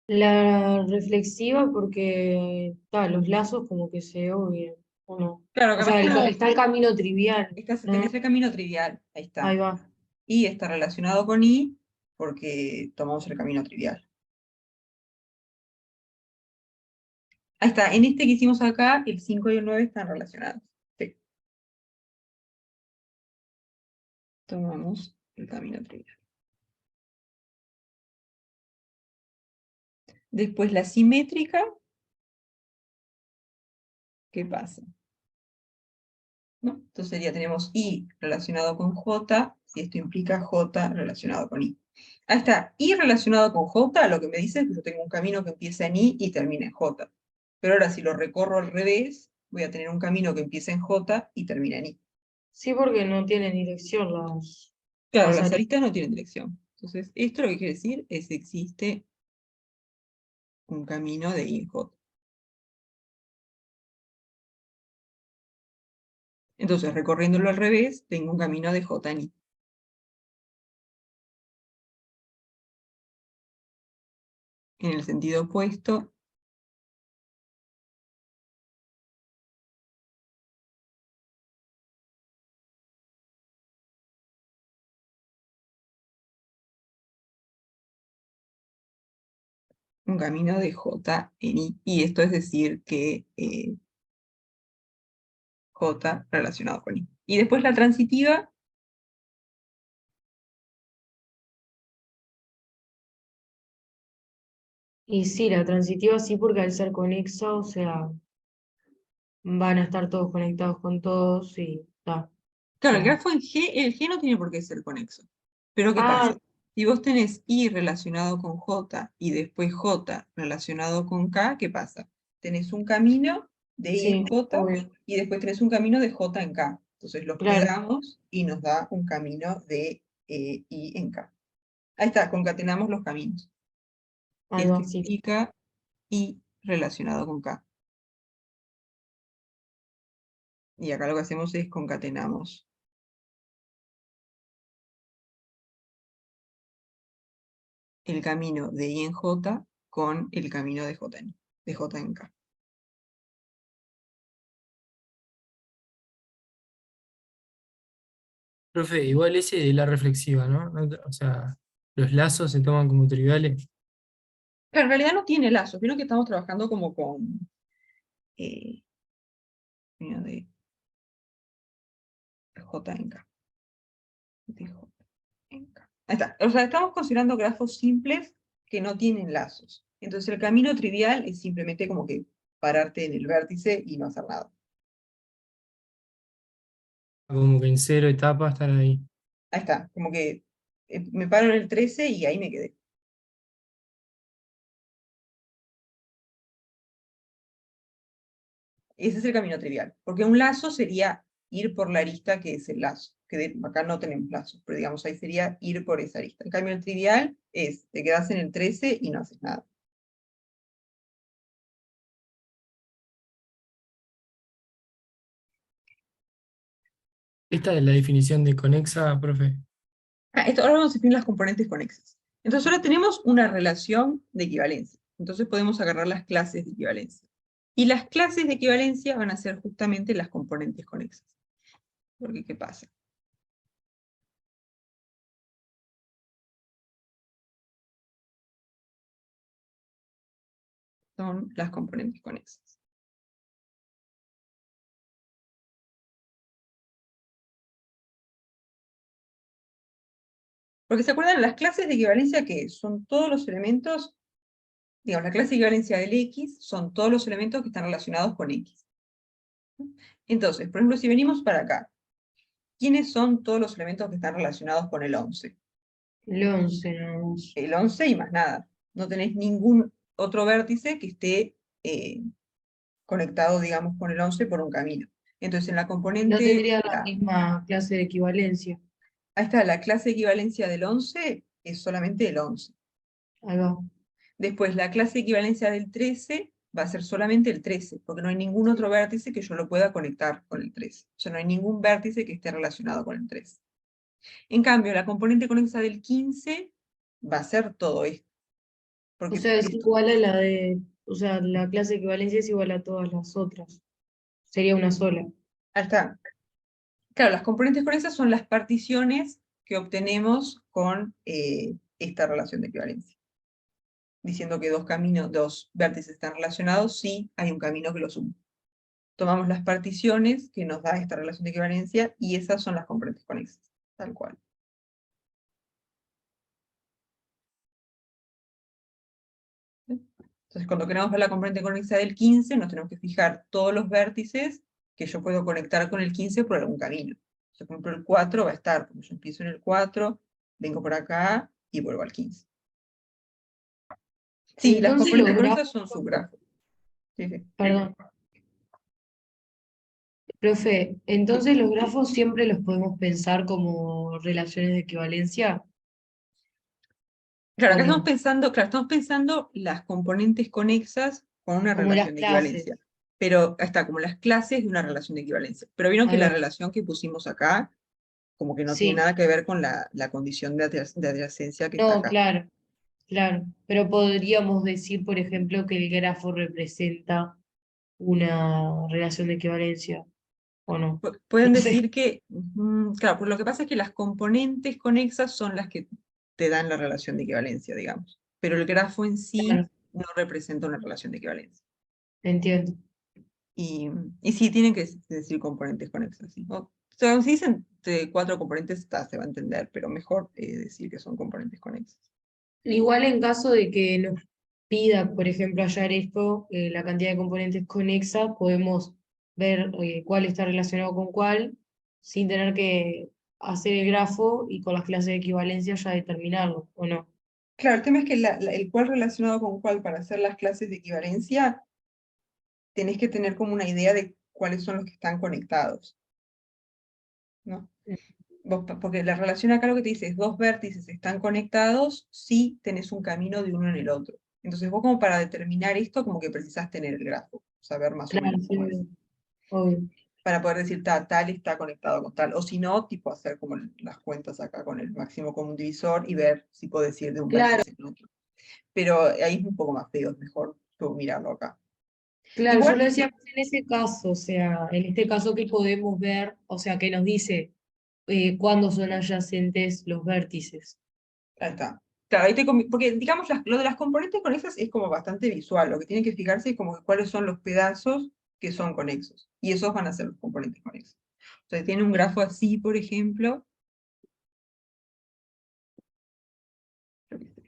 La reflexiva porque los lazos como que se obvian, ¿o no? Claro, O capaz sea, como está el camino trivial, tenés ¿no? el camino trivial, ahí Ahí está. va. Y está relacionado con I porque tomamos el camino trivial. Ahí está, en este que hicimos acá, el 5 y el 9 están relacionados. Sí. Tomamos el camino trivial. Después la simétrica. ¿Qué pasa? ¿No? Entonces ya tenemos I relacionado con J, si esto implica J relacionado con I. Ahí está, I relacionado con J, lo que me dice es que yo tengo un camino que empieza en I y termina en J. Pero ahora si lo recorro al revés, voy a tener un camino que empieza en J y termina en I. Sí, porque no tienen dirección las Claro, las aristas. aristas no tienen dirección. Entonces, esto lo que quiere decir es que existe un camino de I en J. Entonces, recorriéndolo al revés, tengo un camino de J en I. En el sentido opuesto, un camino de J en I. Y esto es decir que J relacionado con I. Y después la transitiva, Y sí, la transitiva sí, porque al ser conexa, o sea, van a estar todos conectados con todos y está. claro, el sea. grafo en G, el G no tiene por qué ser conexo. Pero ¿qué Ah, pasa? Si vos tenés I relacionado con J y después J relacionado con K, ¿qué pasa? Tenés un camino de I en sí, J obvio. y después tenés un camino de J en K. Entonces los Claro, plegamos y nos da un camino de I en K. Ahí está, concatenamos los caminos. ahí Esto va, sí. implica I relacionado con K. Y acá lo que hacemos es concatenamos el camino de I en J con el camino de J en K. Profe, igual ese de la reflexiva, ¿no? O sea, los lazos se toman como triviales. Pero en realidad no tiene lazos, vieron que estamos trabajando como con camino de J en K. De J en K. Ahí está. O sea, estamos considerando grafos simples que no tienen lazos. Entonces el camino trivial es simplemente como que pararte en el vértice y no hacer nada. Como que en cero etapas están ahí. Ahí está, como que me paro en el 13 y ahí me quedé. Ese es el camino trivial, porque un lazo sería ir por la arista que es el lazo, que acá no tenemos lazos, pero digamos, ahí sería ir por esa arista. En cambio, el trivial es, te quedas en el 13 y no haces nada. Esta es la definición de conexa, profe. Ahora vamos a definir las componentes conexas. Entonces ahora tenemos una relación de equivalencia. Entonces podemos agarrar las clases de equivalencia. Y las clases de equivalencia van a ser justamente las componentes conexas. Porque, ¿qué pasa? Son las componentes conexas. Porque se acuerdan, las clases de equivalencia que son todos los elementos, digamos, la clase de equivalencia del X son todos los elementos que están relacionados con X. Entonces, por ejemplo, si venimos para acá, ¿quiénes son todos los elementos que están relacionados con el 11? El 11 no. El 11 y más nada. No tenés ningún otro vértice que esté conectado, digamos, con el 11 por un camino. Entonces, en la No componente, tendría la misma clase de equivalencia. ahí está, la clase de equivalencia del 11 es solamente el 11. Ahí va. Después, la clase de equivalencia del 13 va a ser solamente el 13, porque no hay ningún otro vértice que yo lo pueda conectar con el 13. O sea, no hay ningún vértice que esté relacionado con el 13. En cambio, la componente conexa del 15 va a ser todo esto. O Porque sea, es esto, igual a la de, o sea, la clase de equivalencia es igual a todas las otras. Sería una sola. ahí está. Claro, las componentes conexas son las particiones que obtenemos con esta relación de equivalencia. Diciendo que dos caminos, dos vértices están relacionados, sí hay un camino que los une. Tomamos las particiones que nos da esta relación de equivalencia y esas son las componentes conexas, tal cual. Entonces, cuando queremos ver la componente conexa del 15, nos tenemos que fijar todos los vértices que yo puedo conectar con el 15 por algún camino. Entonces, por ejemplo, el 4 va a estar, como yo empiezo en el 4, vengo por acá y vuelvo al 15. Sí, las Entonces los componentes conexas grafos, son subgrafos. Sí, sí. perdón, profe, entonces los grafos siempre los podemos pensar como relaciones de equivalencia, Claro, ¿o acá no? estamos pensando las componentes conexas con una Como las relación de clases. equivalencia. Pero está como las clases de una relación de equivalencia. Pero vieron que Ahí la va. relación que pusimos acá, como que no tiene Sí, nada que ver con la condición de adyacencia que está no, acá. claro, claro. Pero podríamos decir, por ejemplo, que el grafo representa una relación de equivalencia, ¿o no? Pueden No sé. decir que, claro, pues lo que pasa es que las componentes conexas son las que te dan la relación de equivalencia, digamos. Pero el grafo en sí Claro, no representa una relación de equivalencia. entiendo. Y sí, tienen que decir componentes conexas. ¿Sí? O sea, si dicen cuatro componentes, se va a entender, pero mejor decir que son componentes conexas. Igual en caso de que nos pida, por ejemplo, hallar esto, la cantidad de componentes conexa, podemos ver cuál está relacionado con cuál, sin tener que hacer el grafo y con las clases de equivalencia ya determinarlo, ¿o no? Claro, el tema es que el cual relacionado con cuál para hacer las clases de equivalencia, tenés que tener como una idea de cuáles son los que están conectados, ¿no? Porque la relación acá lo que te dice es dos vértices están conectados si tenés un camino de uno en el otro. Entonces vos como para determinar esto, como que precisás tener el grafo, saber más o Claro, menos sí, cómo es. obvio. Para poder decir tal está conectado con tal. O si no, tipo hacer como las cuentas acá con el máximo común divisor y ver si puedo decir de un Claro, vértice en otro. Pero ahí es un poco más feo, es mejor mirarlo acá. claro, yo Igual, lo decía más en ese caso, o sea, en este caso que podemos ver, o sea, que nos dice cuándo son adyacentes los vértices. ahí está. Claro, porque digamos lo de las componentes conexas es como bastante visual, lo que tienen que fijarse es como que cuáles son los pedazos que son conexos, y esos van a ser los componentes conexos. O sea, si tiene un grafo así, por ejemplo, yo qué sé,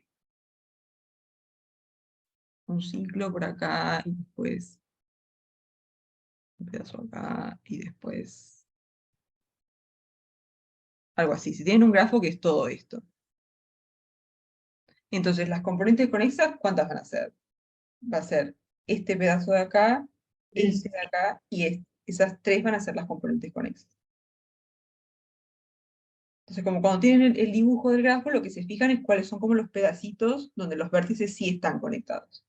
un ciclo por acá, y después un pedazo acá, y después algo así. Si tienen un grafo que es todo esto. Entonces, las componentes conexas, ¿cuántas van a ser? Va a ser este pedazo de acá, este de acá y este. Esas tres van a ser las componentes conexas. Entonces, como cuando tienen el dibujo del grafo, lo que se fijan es cuáles son como los pedacitos donde los vértices sí están conectados,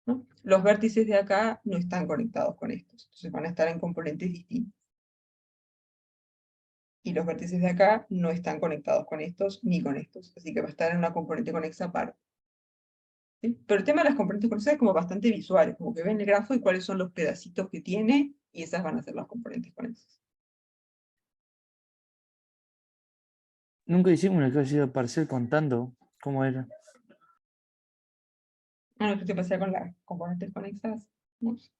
¿no? Los vértices de acá no están conectados con estos, entonces van a estar en componentes distintos. Y los vértices de acá no están conectados con estos ni con estos, así que va a estar en una componente conexa aparte. ¿Sí? Pero el tema de las componentes conexas es como bastante visual, es como que ven el grafo y cuáles son los pedacitos que tiene, y esas van a ser las componentes conexas. Nunca hicimos un ejercicio parcial contando cómo era. Ah, no, ¿qué te pasa con las componentes conexas? No sé.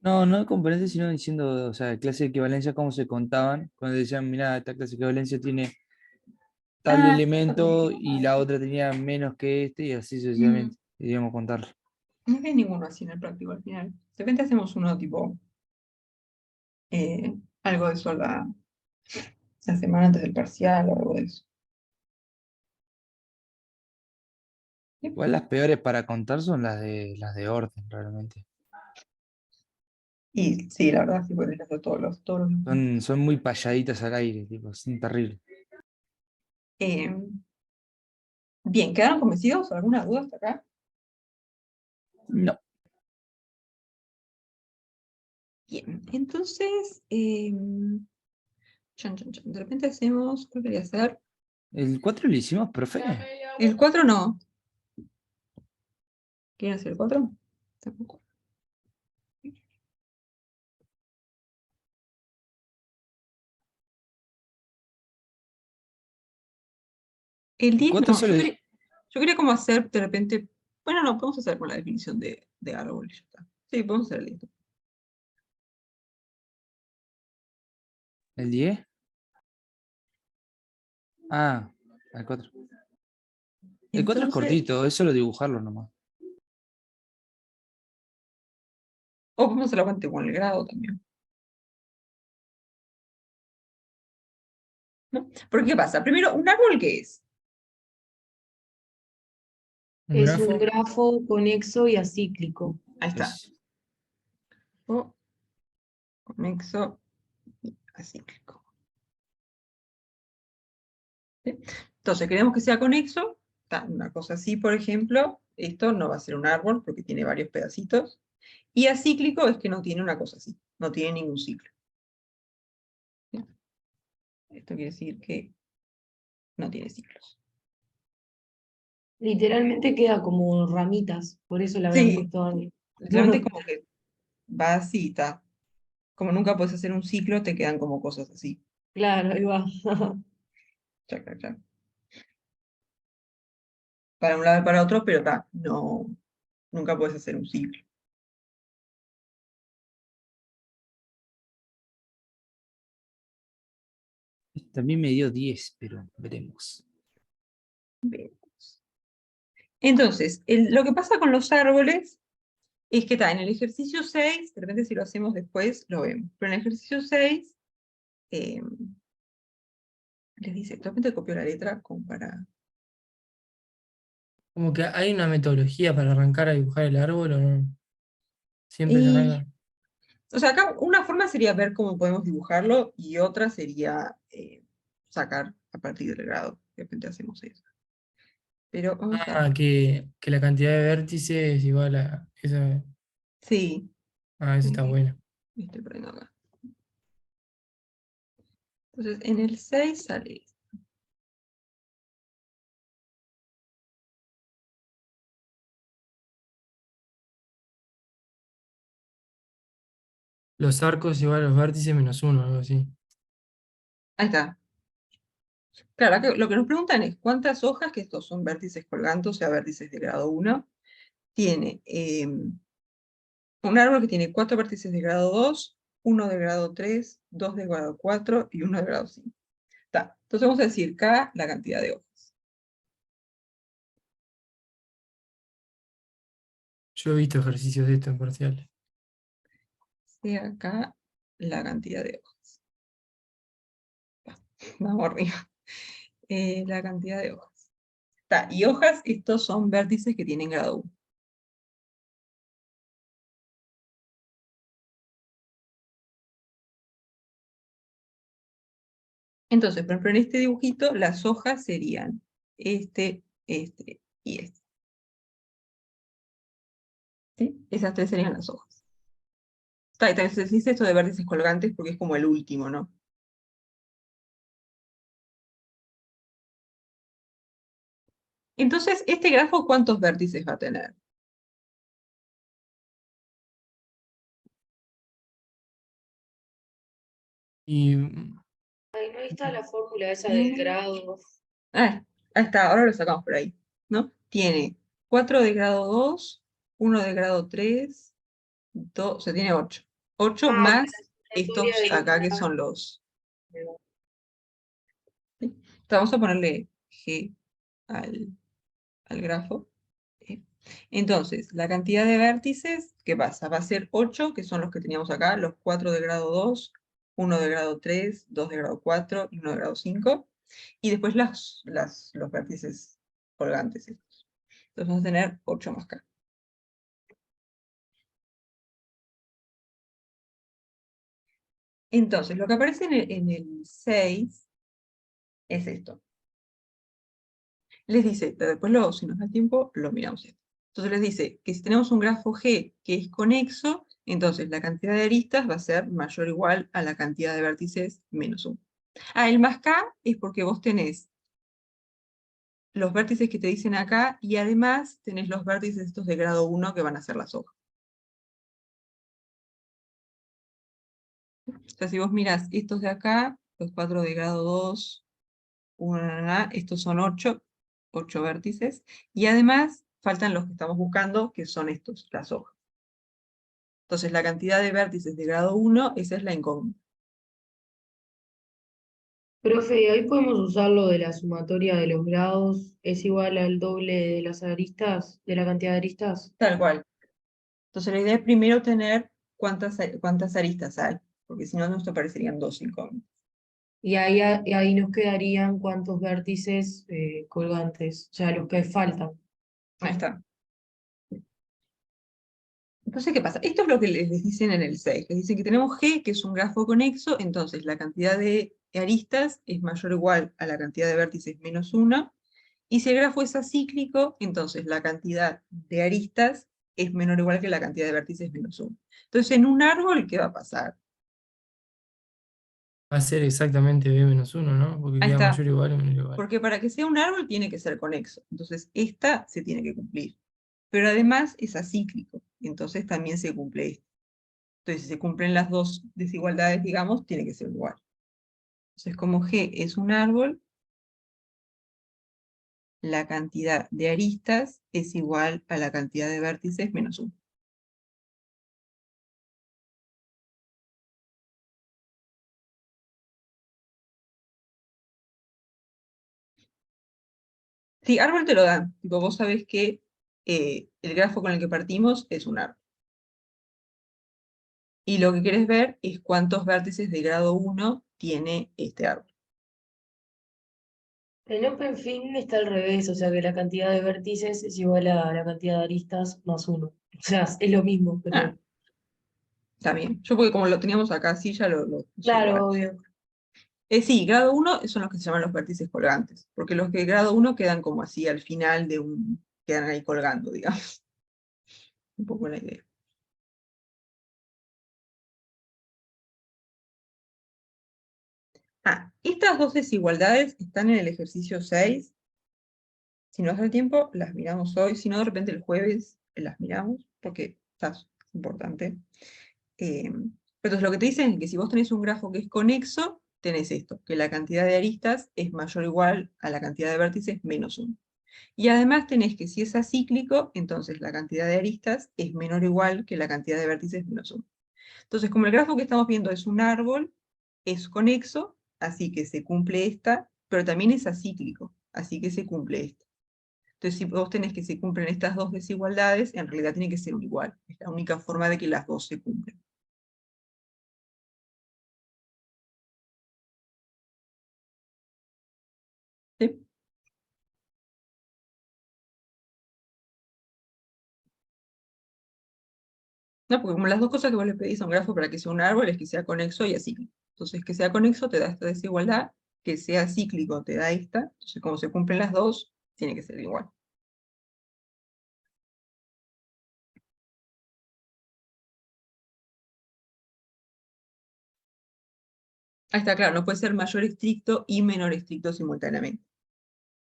No, no de componentes, sino diciendo, o sea, clase de equivalencia, cómo se contaban. Cuando decían, mira, esta clase de equivalencia tiene tal Ah, elemento y la otra tenía menos que este, y así mm, sucesivamente. Debíamos contarlo. no hay ninguno así en el práctico al final. De repente hacemos uno tipo, algo de eso la semana antes del parcial o algo de eso. ¿Sí? Igual las peores para contar son las de orden, realmente. Y sí, la verdad sí podrías hacer todos los. Son muy payaditas al aire, tipo, son terribles. Eh, bien, ¿quedaron convencidos? ¿Alguna duda hasta acá? No. Bien, entonces, de repente hacemos, ¿cuál quería hacer? ¿El 4 lo hicimos, profe? El 4 no. ¿Quieren hacer el 4? Tampoco. El El 10 4 no. solo. Yo quería como hacer de repente, bueno, no, podemos hacer con la definición de árbol y ya está. Sí, podemos hacer el 10. ¿El 10? Ah, el 4. El 4 es Entonces, cortito, es solo dibujarlo nomás. O podemos hacer la cuenta con el grado también. ¿No? Porque ¿qué pasa? Primero, ¿un árbol qué es? ¿Un Es un grafo? grafo conexo y acíclico. Ahí está. Es- O conexo y acíclico. ¿Sí? Entonces, queremos que sea conexo. Una cosa así, por ejemplo, esto no va a ser un árbol porque tiene varios pedacitos. Y acíclico es que no tiene una cosa así, no tiene ningún ciclo. ¿Sí? Esto quiere decir que no tiene ciclos. Literalmente queda como ramitas, por eso le habrán Sí, puesto árbol. literalmente como que va así, está. Como nunca puedes hacer un ciclo, te quedan como cosas así. Claro, ahí va. Chac, chac, chac. Para un lado y para otro, pero no, nunca puedes hacer un ciclo. También me dio 10, pero veremos. Veamos. Entonces, lo que pasa con los árboles es que está en el ejercicio 6, de repente si lo hacemos después, lo vemos. Pero en el ejercicio 6, les dice, de repente copio la letra como para... Como que hay una metodología para arrancar a dibujar el árbol o no. Siempre se Y, arranca. o sea, acá una forma sería ver cómo podemos dibujarlo y otra sería sacar a partir del grado. De repente hacemos eso. Pero vamos a... Que la cantidad de vértices es igual a esa. Sí, Eso está bueno. me estoy poniendo acá. Entonces, en el 6 sale esto. Los arcos igual a los vértices menos uno, algo así. Ahí está. Claro, acá lo que nos preguntan es cuántas hojas, que estos son vértices colgantes, o sea, vértices de grado 1, tiene un árbol que tiene 4 vértices de grado 2, 1 de grado 3, 2 de grado 4 y 1 de grado 5. Está. Entonces vamos a decir K la cantidad de hojas. Yo he visto ejercicios de esto en parciales. Sea K la cantidad de hojas. Vamos arriba. La cantidad de hojas. Está. Y hojas, estos son vértices que tienen grado 1. Entonces, por ejemplo, en este dibujito, las hojas serían este y este. ¿Sí? Esas tres serían las hojas. Está, y también se dice esto de vértices colgantes porque es como el último, ¿no? Entonces, ¿este grafo cuántos vértices va a tener? Y Ay, no, ahí está la fórmula esa del grado. Ahí está, ahora lo sacamos por ahí, ¿no? Tiene 4 de grado 2, 1 de grado 3, 2, o sea, tiene 8. 8 Ah, más para la sumatoria estos de acá que los son los... ¿sí? Entonces, vamos a ponerle G al grafo. ¿sí? Entonces, la cantidad de vértices, ¿qué pasa? Va a ser 8, que son los que teníamos acá, los 4 de grado 2, 1 de grado 3, 2 de grado 4 y 1 de grado 5. Y después los vértices colgantes estos. Entonces vamos a tener 8 más K. Entonces, lo que aparece en el 6 es esto. Les dice, pero después si nos da tiempo, lo miramos esto. Entonces les dice que si tenemos un grafo G que es conexo, entonces la cantidad de aristas va a ser mayor o igual a la cantidad de vértices menos 1. El más K es porque vos tenés los vértices que te dicen acá y además tenés los vértices estos de grado 1 que van a ser las hojas. O sea, si vos mirás estos de acá, los 4 de grado 2, 1, estos son 8 vértices, y además faltan los que estamos buscando, que son estos, las hojas. Entonces la cantidad de vértices de grado 1, esa es la incógnita. Profe, ahí podemos usar lo de la sumatoria de los grados, es igual al doble de las aristas, de la cantidad de aristas. Tal cual. Entonces la idea es primero tener cuántas aristas hay, porque si no nos aparecerían dos incógnitas. Y ahí nos quedarían cuántos vértices colgantes, o sea, los que faltan. Ahí está. Entonces, ¿qué pasa? Esto es lo que les dicen en el 6. Les dicen que tenemos G, que es un grafo conexo, entonces la cantidad de aristas es mayor o igual a la cantidad de vértices menos 1, y si el grafo es acíclico, entonces la cantidad de aristas es menor o igual que la cantidad de vértices menos 1. Entonces, en un árbol, ¿qué va a pasar? Va a ser exactamente B-1, ¿no? Porque Ahí queda está. mayor o igual o menor o igual. Porque para que sea un árbol tiene que ser conexo. Entonces, esta se tiene que cumplir. Pero además es acíclico, entonces también se cumple esto. Entonces, si se cumplen las dos desigualdades, digamos, tiene que ser igual. Entonces, como G es un árbol, la cantidad de aristas es igual a la cantidad de vértices menos 1. Sí, árbol te lo dan. Tipo, vos sabés que el grafo con el que partimos es un árbol. Y lo que querés ver es cuántos vértices de grado 1 tiene este árbol. En OpenFin está al revés, o sea que la cantidad de vértices es igual a la cantidad de aristas más 1. O sea, es lo mismo, pero Ah, está bien. Yo porque como lo teníamos acá así, ya lo puse igual. claro, obvio. Sí, grado 1 son los que se llaman los vértices colgantes, porque los de grado 1 quedan como así al final de un... quedan ahí colgando, digamos. Un poco la idea. Estas dos desigualdades están en el ejercicio 6. Si nos da el tiempo, las miramos hoy. Si no, de repente el jueves las miramos, porque es importante. Entonces lo que te dicen es que si vos tenés un grafo que es conexo, tenés esto, que la cantidad de aristas es mayor o igual a la cantidad de vértices menos 1. Y además tenés que si es acíclico, entonces la cantidad de aristas es menor o igual que la cantidad de vértices menos 1. Entonces, como el grafo que estamos viendo es un árbol, es conexo, así que se cumple esta, pero también es acíclico, así que se cumple esta. Entonces, si vos tenés que se cumplen estas dos desigualdades, en realidad tiene que ser un igual. Es la única forma de que las dos se cumplen. ¿Sí? No, porque como las dos cosas que vos le pedís a un grafo para que sea un árbol es que sea conexo y acíclico. Entonces, que sea conexo te da esta desigualdad, que sea cíclico te da esta. Entonces, como se cumplen las dos, tiene que ser igual. Ahí está, claro, no puede ser mayor estricto y menor estricto simultáneamente.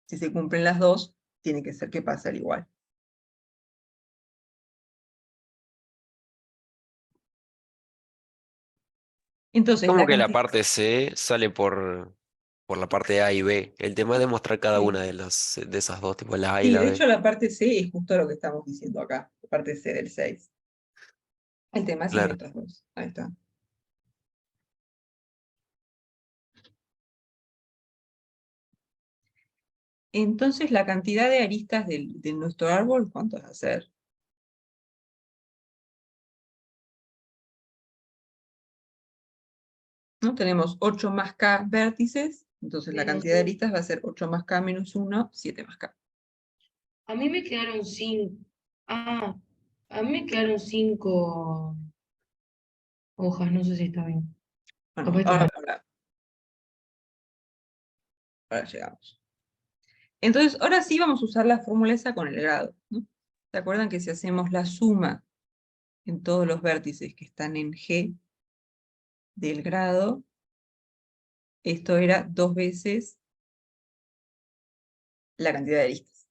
Si se cumplen las dos, tiene que ser que pase al igual. Entonces, Como la que la cantidad... parte C sale por la parte A y B. El tema es demostrar cada Sí. una de esas dos, tipo la A y Sí, la de B. hecho la parte C es justo lo que estamos diciendo acá, la parte C del 6. El tema es Claro. estas dos. Ahí está. Entonces, la cantidad de aristas de nuestro árbol, ¿cuánto va a ser? ¿No? Tenemos 8 más K vértices, entonces la Menos cantidad de uno. aristas va a ser 8 más K menos 1, 7 más K. A mí me quedaron 5. Ah, a mí me quedaron 5 hojas, no sé si está bien. Capaz Bueno, está mal. ahora llegamos. Entonces, ahora sí vamos a usar la fórmula esa con el grado, ¿no? ¿Se acuerdan que si hacemos la suma en todos los vértices que están en G del grado, esto era 2 veces la cantidad de aristas?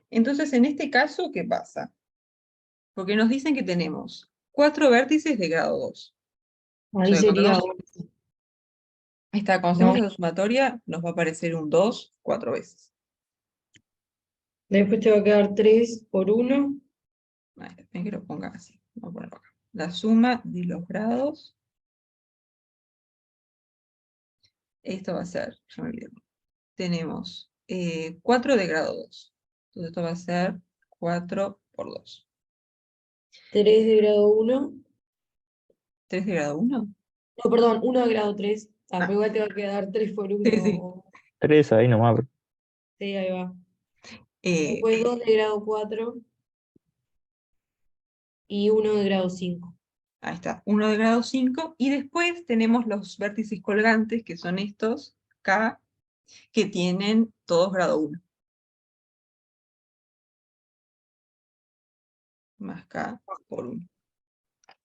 Entonces, en este caso, ¿qué pasa? Porque nos dicen que tenemos 4 vértices de grado 2. O Ahí sea, que sería. ahí está, cuando No, hacemos esa sumatoria, nos va a aparecer un 2 4 veces. después te va a quedar 3 por 1. Ahí está, ven que lo ponga así. Vamos a ponerlo acá. La suma de los grados. Esto va a ser, ya me olvidé. Tenemos 4 de grado 2. Entonces esto va a ser 4 por 2. 3 de grado 1. 3 de grado 1. No, perdón, 1 de grado 3. Ah, Ah. pero igual te va a quedar 3 por 1. Sí, sí. 3 ahí nomás, bro. Sí, ahí va. Eh, Después 2 de grado 4 y 1 de grado 5. Ahí está, 1 de grado 5. Y después tenemos los vértices colgantes, que son estos, K, que tienen todos grado 1. Más K por 1.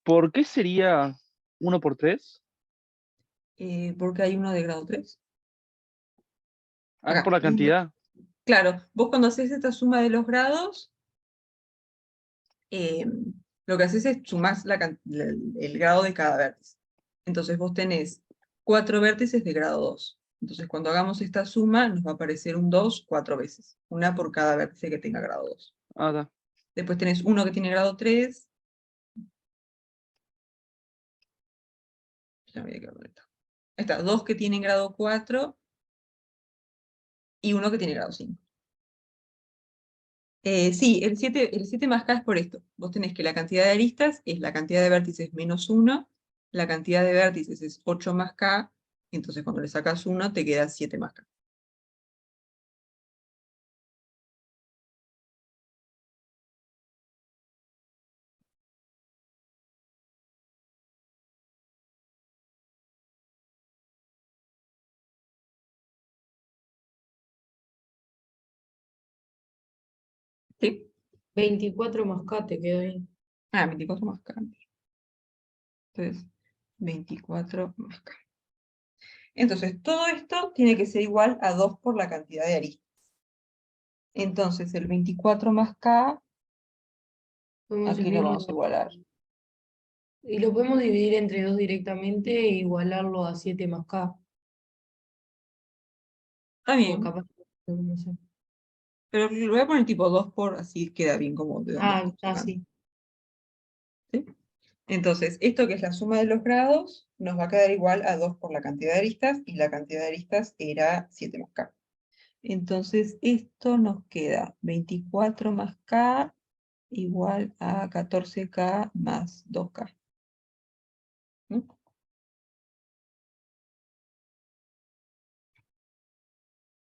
¿Por qué sería 1 por 3? Porque hay uno de grado 3. Ah, es Acá. por la cantidad. Claro, vos cuando haces esta suma de los grados, lo que haces es sumás el grado de cada vértice. Entonces vos tenés 4 vértices de grado 2. Entonces cuando hagamos esta suma nos va a aparecer un 2 4 veces. Una por cada vértice que tenga grado 2. Ah, está. Después tenés uno que tiene grado 3. Ya me voy a quedar con esto. Ahí está, 2 que tienen grado 4 y uno que tiene grado 5. Sí, el 7 más K es por esto. Vos tenés que la cantidad de aristas es la cantidad de vértices menos 1, la cantidad de vértices es 8 más K, entonces cuando le sacas 1 te queda 7 más K. ¿Sí? 24 más K te quedó ahí. 24 más K. Entonces, 24 más K. Entonces, todo esto tiene que ser igual a 2 por la cantidad de aristas. Entonces, el 24 más K, Podemos aquí lo dividirlo vamos a igualar. Y lo podemos dividir entre 2 directamente e igualarlo a 7 más K. Está O bien, capaz, no sé. pero lo voy a poner tipo 2 por, así queda bien como de dónde Ah, estoy está sacando. así. ¿Sí? Entonces, esto que es la suma de los grados, nos va a quedar igual a 2 por la cantidad de aristas, y la cantidad de aristas era 7 más K. Entonces, esto nos queda 24 más K igual a 14K más 2K. ¿Mm?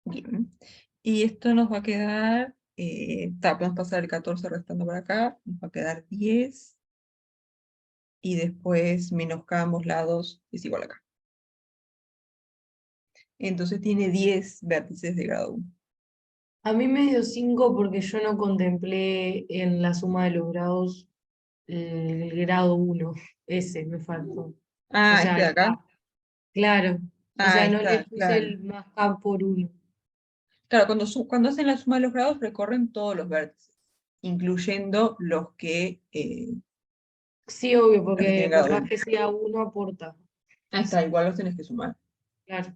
Bien. Y esto nos va a quedar, podemos pasar el 14 restando por acá, nos va a quedar 10, y después menos K a ambos lados es igual a K. Entonces tiene 10 vértices de grado 1. A mí me dio 5 porque yo no contemplé en la suma de los grados el grado 1. Ese me faltó. O Ah, sea, este de el acá. K. Claro. O Ah, sea, ahí no le está, puse claro. el más K por 1. Claro, cuando hacen la suma de los grados recorren todos los vértices, incluyendo los que Sí, obvio, tienen porque por grado más 1. que sea 1 aporta. Ahí está, igual los tenés que sumar. Claro.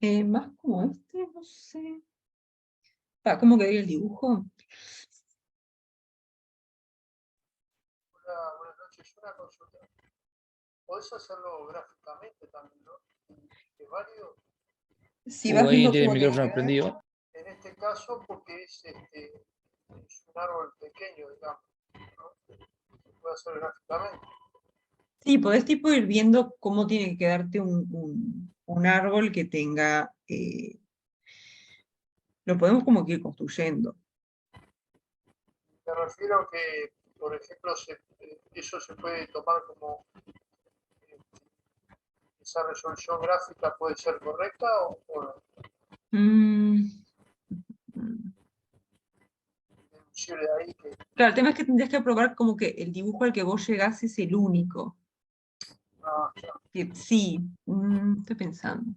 Más como este, no sé. ¿Cómo quedaría el dibujo? Hola, buenas noches. Una consulta. ¿Podés hacerlo gráficamente también, no? ¿Es válido? Si vas Alguien viendo tiene el cómo tiene micrófono que quedar. prendido. En este caso, porque es un árbol pequeño, digamos, ¿no? Se puede hacer gráficamente. Sí, podés tipo ir viendo cómo tiene que quedarte un árbol que tenga. Lo podemos como que ir construyendo. Me refiero a que, por ejemplo, eso se puede tomar como esa resolución gráfica puede ser correcta o no. Mm, Deducible de ahí que Claro, el tema es que tendrías que probar como que el dibujo al que vos llegás es el único. ya. Sí, estoy pensando.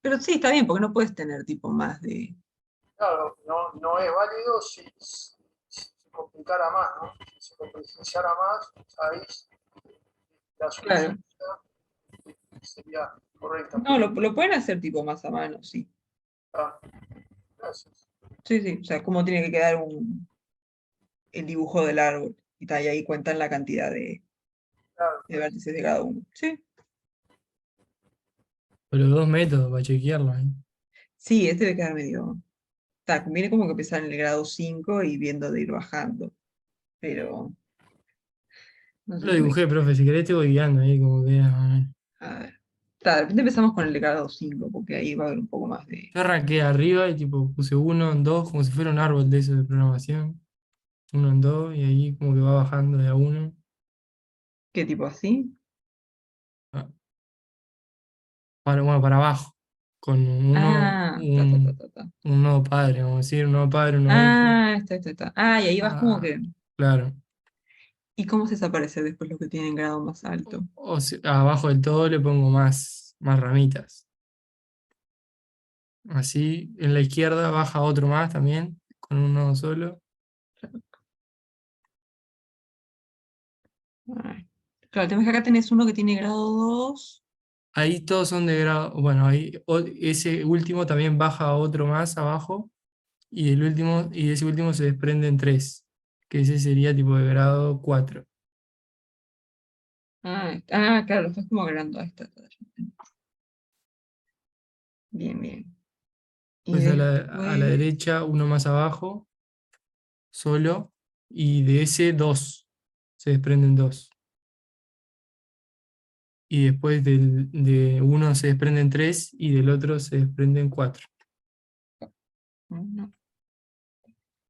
Pero sí, está bien, porque no puedes tener tipo más de. Claro, no es válido si se complicara más, ¿no? Si se complejizara más, ahí la Claro. solución sería correcta. No, lo pueden hacer tipo más a mano, sí. Ah, Gracias. Sí, sí, o sea, cómo tiene que quedar el dibujo del árbol. Y ahí cuentan la cantidad Claro, de vértices de cada uno. Sí, Pero dos métodos para chequearlo ahí. sí, este debe quedar medio. Conviene como que empezar en el grado 5 y viendo de ir bajando. Pero no sé Lo si me. dibujé, profe, si querés te voy guiando ahí como que... A ver. De repente empezamos con el grado 5 porque ahí va a haber un poco más de. Yo arranqué arriba y tipo puse uno en dos, como si fuera un árbol de eso de programación. Uno en dos, y ahí como que va bajando de a uno. ¿Qué tipo así? Ah, bueno, para abajo. Con uno, Ah, ta, ta, ta, ta, ta. un nodo padre, vamos a decir, un nodo padre, un nodo hijo. Ah, está. Ah, y ahí vas como Ah, que. claro. ¿Y cómo se desaparece después lo que tienen grado más alto? Abajo del todo le pongo más ramitas. Así, en la izquierda baja otro más también, con un nodo solo. Ah, claro, el tema es que acá tenés uno que tiene grado 2. Ahí todos son de grado, bueno, ahí ese último también baja otro más abajo, y el último, y de ese último se desprenden tres, que ese sería tipo de grado 4. Claro, lo estás como agregando. Ahí está. Bien, bien. Y Pues a la después. derecha uno más abajo, solo, y de ese dos, se desprenden dos. Y después de uno se desprenden tres y del otro se desprenden cuatro. 1,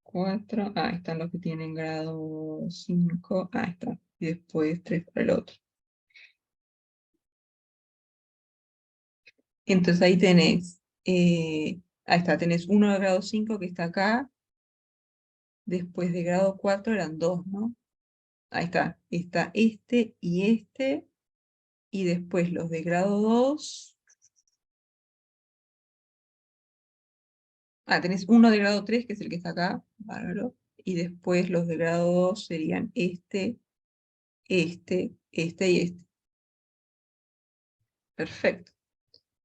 4. Están los que tienen grado 5. Está. Y después 3 para el otro. Entonces ahí tenés. Ahí está, tenés uno de grado 5 que está acá. Después de grado 4 eran dos, ¿no? Ahí está. Está este y este. Y después los de grado 2. Tenés uno de grado 3 que es el que está acá. Bárbaro. Y después los de grado 2 serían este y este. Perfecto.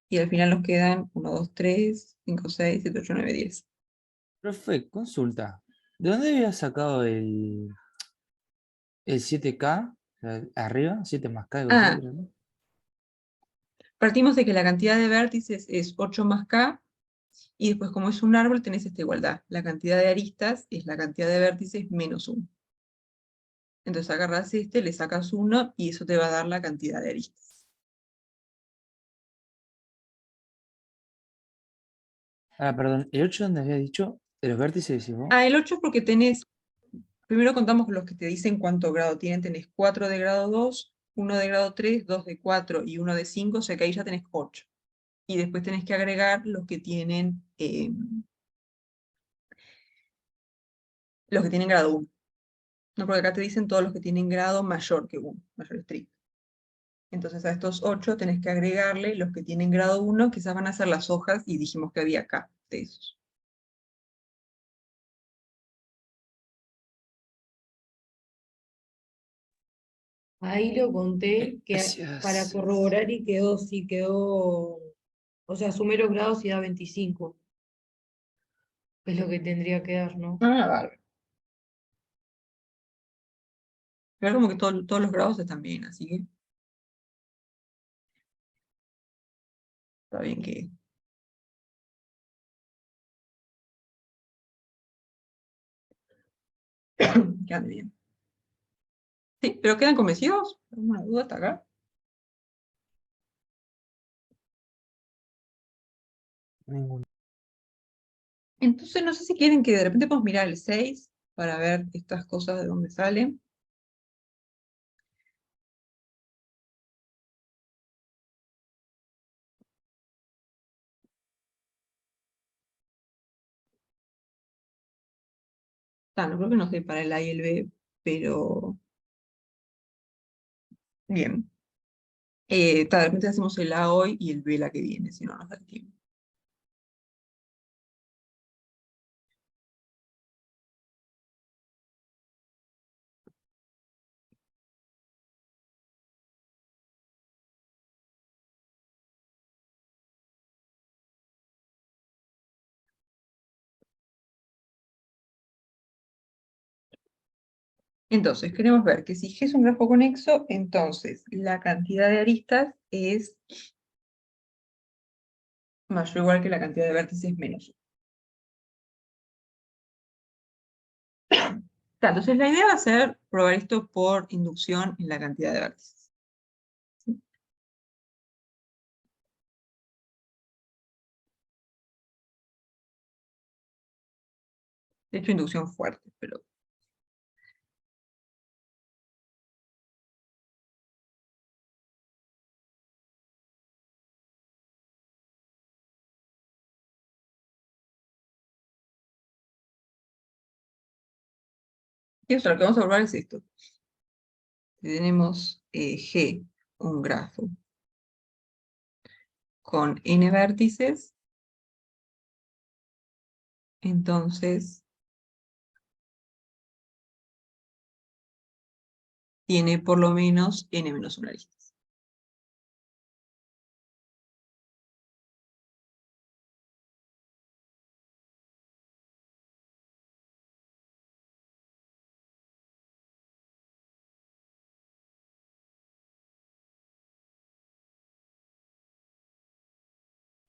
Y al final nos quedan 1, 2, 3, 5, 6, 7, 8, 9, 10. Profe, consulta. ¿De dónde había sacado el 7K? O sea, arriba, 7 más K, algo así, Ah, creo, ¿no? Partimos de que la cantidad de vértices es 8 más k, y después como es un árbol tenés esta igualdad. La cantidad de aristas es la cantidad de vértices menos 1. Entonces agarras este, le sacas 1 y eso te va a dar la cantidad de aristas. Perdón, ¿el 8 dónde había dicho? ¿De los vértices decís vos? El 8 es porque tenés, primero contamos con los que te dicen cuánto grado tienen. Tenés 4 de grado 2, 1 de grado 3, 2 de 4 y 1 de 5, o sea que ahí ya tenés 8. Y después tenés que agregar los que tienen grado 1. No, porque acá te dicen todos los que tienen grado mayor que 1, mayor estricto. Entonces a estos 8 tenés que agregarle los que tienen grado 1, que esas van a ser las hojas, y dijimos que había acá de esos. Ahí lo conté que para Gracias. corroborar y quedó, sí quedó, o sea, sumé los grados y da 25. Es lo que tendría que dar, ¿no? Bárbaro. Pero como que todos los grados están bien, así que está bien que ande bien. Sí, pero ¿quedan convencidos? ¿Alguna duda hasta acá? Ninguno. Entonces no sé si quieren que de repente podemos mirar el 6 para ver estas cosas de dónde salen. No creo que no sé para el A y el B, pero bien. De repente hacemos el A hoy y el B la que viene, si no nos da el tiempo. Entonces, queremos ver que si G es un grafo conexo, entonces la cantidad de aristas es mayor o igual que la cantidad de vértices menos 1. Entonces, la idea va a ser probar esto por inducción en la cantidad de vértices. ¿Sí? De hecho, inducción fuerte, pero... Y eso, lo que vamos a probar es esto. Si tenemos G, un grafo, con n vértices, entonces tiene por lo menos n menos 1 aristas.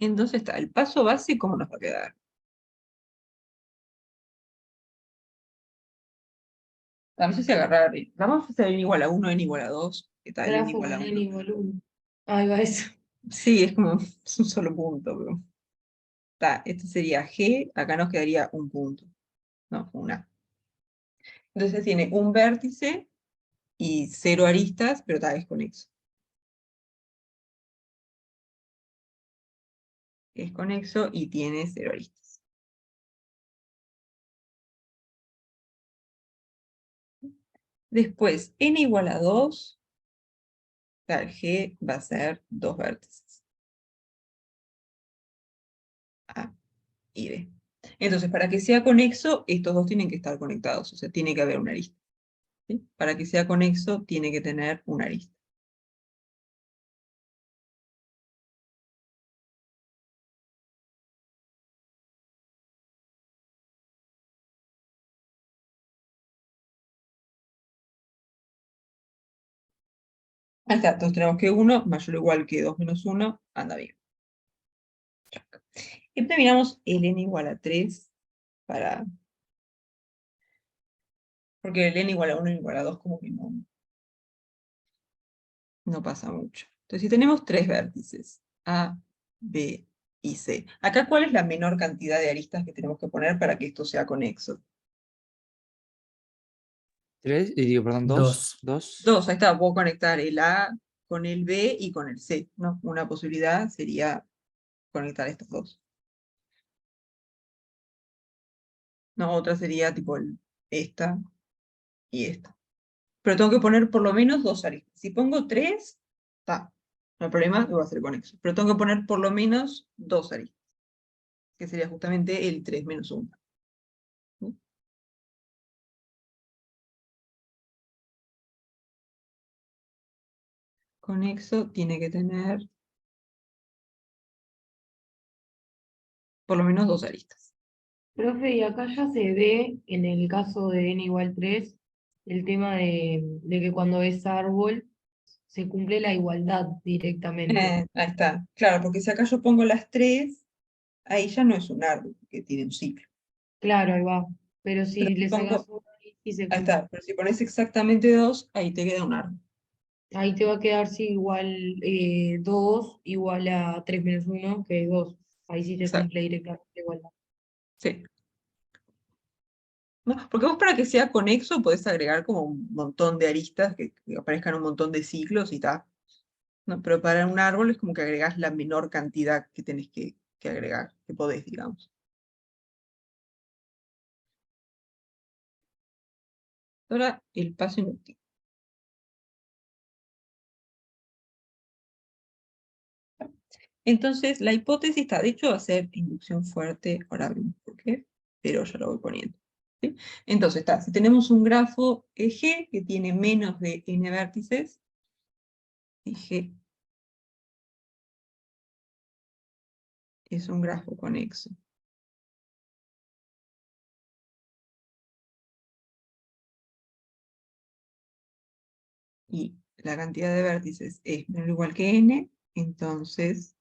Entonces está, el paso base, ¿cómo nos va a quedar? No sé si agarrar, vamos a hacer n igual a 1, n igual a 2, que tal, n Grafo igual con a n 1. igual 1. Ahí va eso. Sí, es como, es un solo punto, pero... Este sería G, acá nos quedaría un punto, no, una. Entonces tiene un vértice y 0 aristas, pero está desconexo. Es conexo y tiene 0 aristas. Después, n igual a 2, el G va a ser 2 vértices. A y B. Entonces, para que sea conexo, estos dos tienen que estar conectados, o sea, tiene que haber una arista. ¿Sí? Para que sea conexo, tiene que tener una arista. Ahí está, entonces tenemos que 1 mayor o igual que 2 menos 1, anda bien. Y terminamos el n igual a 3 para... Porque el n igual a 1 y igual a 2 como que no pasa mucho. Entonces, si tenemos 3 vértices, A, B y C. Acá, ¿cuál es la menor cantidad de aristas que tenemos que poner para que esto sea conexo? 3, y digo, perdón, 2. 2. 2, ahí está, puedo conectar el A con el B y con el C, ¿no? Una posibilidad sería conectar estos dos. No, otra sería tipo esta y esta. Pero tengo que poner por lo menos 2 aristas. Si pongo 3, está, no hay problema, lo voy a hacer conexo. Pero tengo que poner por lo menos 2 aristas, que sería justamente el 3 menos 1. ¿Sí? Conexo tiene que tener por lo menos 2 aristas. Profe, y acá ya se ve, en el caso de n igual 3, el tema de que cuando es árbol se cumple la igualdad directamente. Ahí está. Claro, porque si acá yo pongo las 3, ahí ya no es un árbol, que tiene un ciclo. Claro, ahí va. Pero Pero si si le sacas pongo, uno y se ahí cumple. está, pero si pones exactamente 2, ahí te queda un árbol. Ahí te va a quedar sí, igual 2 igual a 3 menos 1, que es 2. Ahí sí te Exacto. cumple directamente la igualdad. Sí. ¿No? Porque vos para que sea conexo podés agregar como un montón de aristas, que aparezcan un montón de ciclos y tal. ¿No? Pero para un árbol es como que agregás la menor cantidad que tenés que agregar, que podés, digamos. Ahora, el paso inútil. Entonces, la hipótesis está, de hecho, va a ser inducción fuerte, ahora vemos por qué, pero ya lo voy poniendo. ¿Sí? Entonces, está, si tenemos un grafo G que tiene menos de n vértices, G es un grafo conexo. y la cantidad de vértices es menor o igual que n, entonces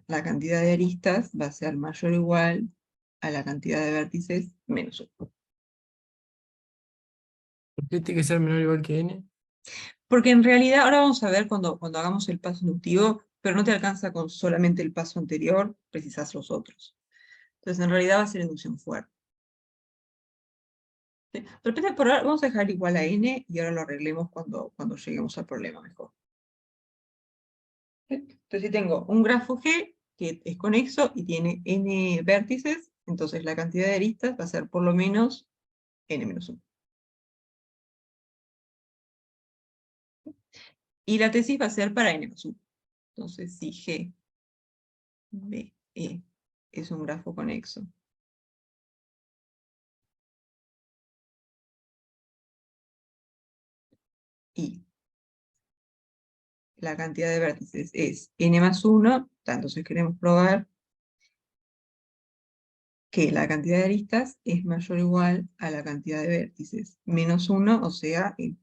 la cantidad de aristas va a ser mayor o igual a la cantidad de vértices menos 1. ¿Por qué tiene que ser menor o igual que n? Porque en realidad, ahora vamos a ver cuando hagamos el paso inductivo, pero no te alcanza con solamente el paso anterior, precisas los otros. Entonces en realidad va a ser inducción fuerte. ¿Sí? De repente por ahora vamos a dejar igual a n y ahora lo arreglemos cuando lleguemos al problema mejor. ¿Sí? Entonces si tengo un grafo G que es conexo y tiene n vértices, entonces la cantidad de aristas va a ser por lo menos n-1. Y la tesis va a ser para n+1. Entonces si G, B, E es un grafo conexo y la cantidad de vértices es n+1, entonces queremos probar que la cantidad de aristas es mayor o igual a la cantidad de vértices menos 1, o sea, n.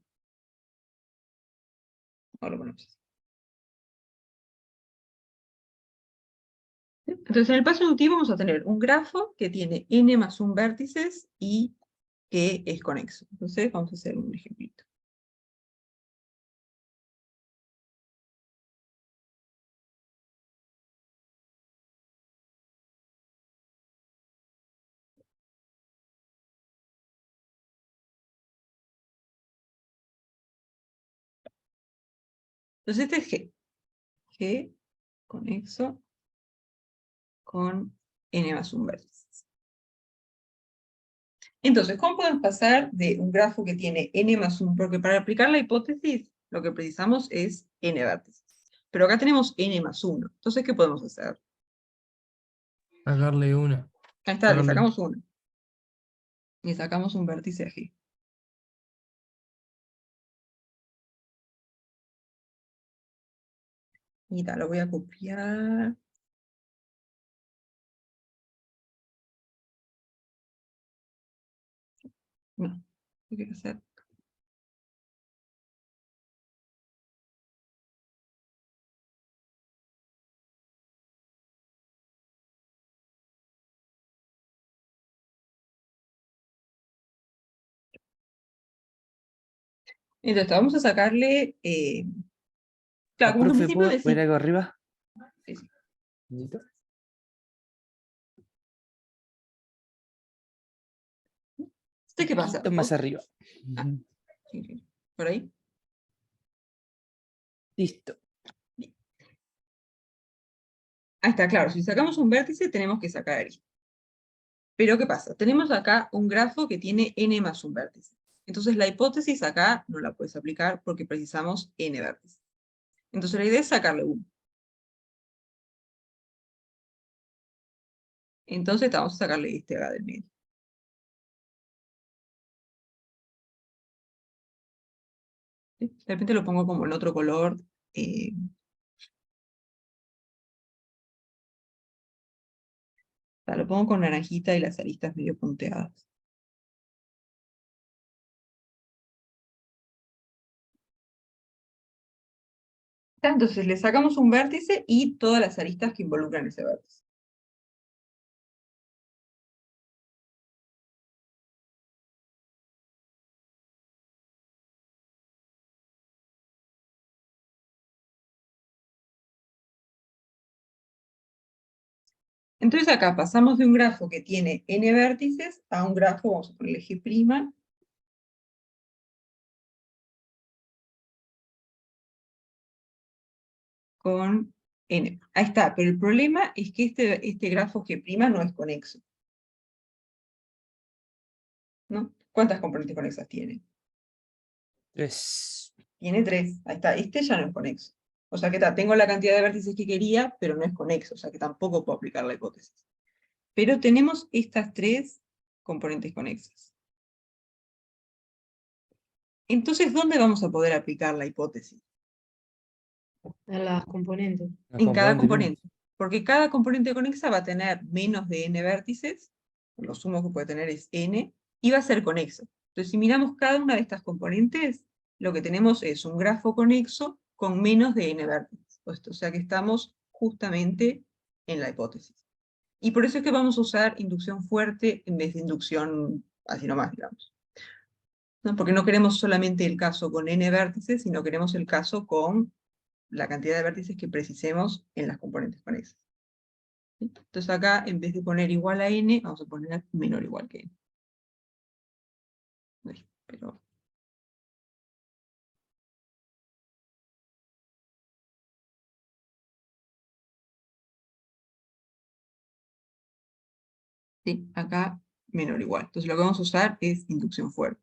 Ahora lo ponemos así. Entonces en el paso inductivo vamos a tener un grafo que tiene n+1 vértices y que es conexo. Entonces vamos a hacer un ejemplito. Entonces este es G. G conexo con n+1 vértices. Entonces, ¿cómo podemos pasar de un grafo que tiene n+1? Porque para aplicar la hipótesis, lo que precisamos es n vértices. Pero acá tenemos n+1. Entonces, ¿qué podemos hacer? Sacarle una. Ahí está, le Sacarle- sacamos 1. Y sacamos un vértice a G. Y tal, lo voy a copiar. No, ¿qué quiero hacer? Entonces, vamos a sacarle... claro, como que en Profe, principio ¿puedo ver decimos... algo arriba? Sí, sí. ¿Listo? ¿Este qué pasa? Poquito más arriba. Ah. Sí, sí. ¿Por ahí? Listo. Ahí está, claro. Si sacamos un vértice, tenemos que sacar aristas. Pero ¿qué pasa? Tenemos acá un grafo que tiene n+1 vértice. Entonces la hipótesis acá no la puedes aplicar porque precisamos n vértices. Entonces la idea es sacarle 1. Entonces vamos a sacarle este acá del medio. ¿Sí? De repente lo pongo como en otro color. O sea, lo pongo con naranjita y las aristas medio punteadas. Entonces le sacamos un vértice y todas las aristas que involucran ese vértice. Entonces acá pasamos de un grafo que tiene n vértices a un grafo, vamos a ponerle G', con n. Ahí está, pero el problema es que este grafo G' no es conexo. ¿No? ¿Cuántas componentes conexas tiene? 3. Tiene 3. Ahí está, este ya no es conexo. O sea que tengo la cantidad de vértices que quería, pero no es conexo, o sea que tampoco puedo aplicar la hipótesis. Pero tenemos estas 3 componentes conexas. Entonces, ¿dónde vamos a poder aplicar la hipótesis? A las componentes. En cada componente. Porque cada componente conexa va a tener menos de n vértices, lo sumo que puede tener es n, y va a ser conexo. Entonces, si miramos cada una de estas componentes, lo que tenemos es un grafo conexo con menos de n vértices. O sea que estamos justamente en la hipótesis. Y por eso es que vamos a usar inducción fuerte en vez de inducción así nomás, digamos. ¿No? Porque no queremos solamente el caso con n vértices, sino queremos el caso con la cantidad de vértices que precisemos en las componentes conexas. ¿Sí? Entonces acá, en vez de poner igual a n, vamos a poner menor o igual que n. Uy, pero... Sí, acá menor o igual. Entonces lo que vamos a usar es inducción fuerte.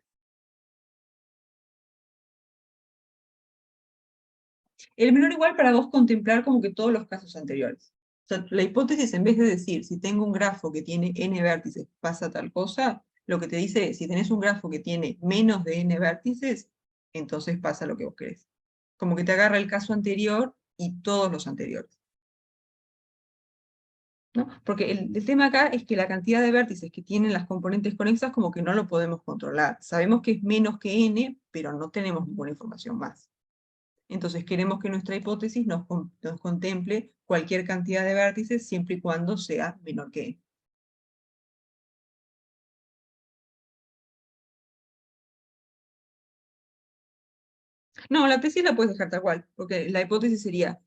El menor o igual para vos contemplar como que todos los casos anteriores. O sea, la hipótesis, en vez de decir, si tengo un grafo que tiene n vértices, pasa tal cosa, lo que te dice es, si tenés un grafo que tiene menos de n vértices, entonces pasa lo que vos querés. Como que te agarra el caso anterior y todos los anteriores. ¿No? Porque el tema acá es que la cantidad de vértices que tienen las componentes conexas como que no lo podemos controlar. Sabemos que es menos que n, pero no tenemos ninguna información más. Entonces queremos que nuestra hipótesis nos contemple cualquier cantidad de vértices siempre y cuando sea menor que n. No, la tesis la puedes dejar tal cual, porque la hipótesis sería,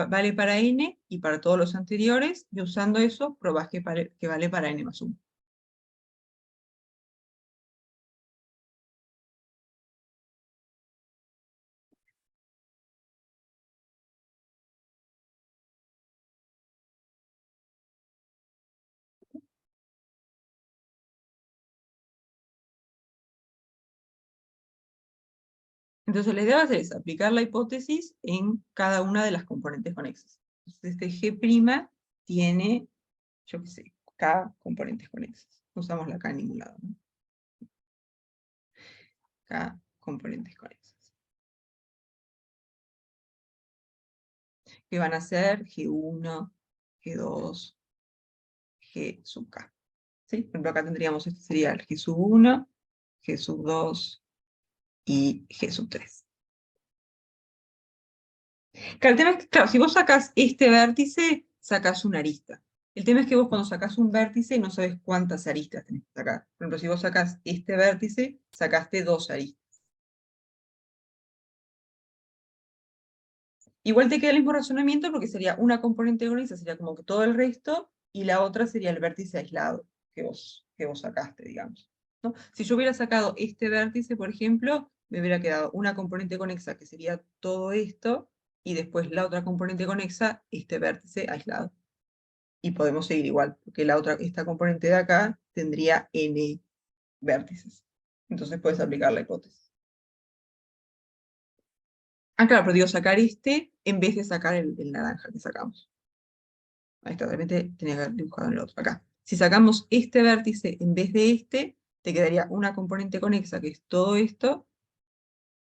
vale para n y para todos los anteriores, y usando eso probás que vale para n más 1. Entonces la idea va a ser esa, aplicar la hipótesis en cada una de las componentes conexas. Entonces este G' tiene, yo qué sé, K componentes conexas. No usamos la K en ningún lado, ¿no? K componentes conexas. Que van a ser G1, G2, G sub K. ¿Sí? Por ejemplo, acá tendríamos, este sería el G sub 1, G sub 2 y G sub 3. Claro, el tema es que, claro, si vos sacás este vértice, sacás una arista. El tema es que vos cuando sacás un vértice no sabes cuántas aristas tenés que sacar. Por ejemplo, si vos sacás este vértice, sacaste 2 aristas. Igual te queda el mismo razonamiento porque sería una componente conexa, sería como que todo el resto, y la otra sería el vértice aislado que vos sacaste, digamos. ¿No? Si yo hubiera sacado este vértice, por ejemplo, me hubiera quedado una componente conexa que sería todo esto, y después la otra componente conexa, este vértice aislado. Y podemos seguir igual, porque esta componente de acá tendría n vértices. Entonces puedes aplicar la hipótesis. Ah, claro, pero digo sacar este en vez de sacar el naranja que sacamos. Ahí está, realmente tenía que haber dibujado en el otro, acá. Si sacamos este vértice en vez de este, te quedaría una componente conexa que es todo esto,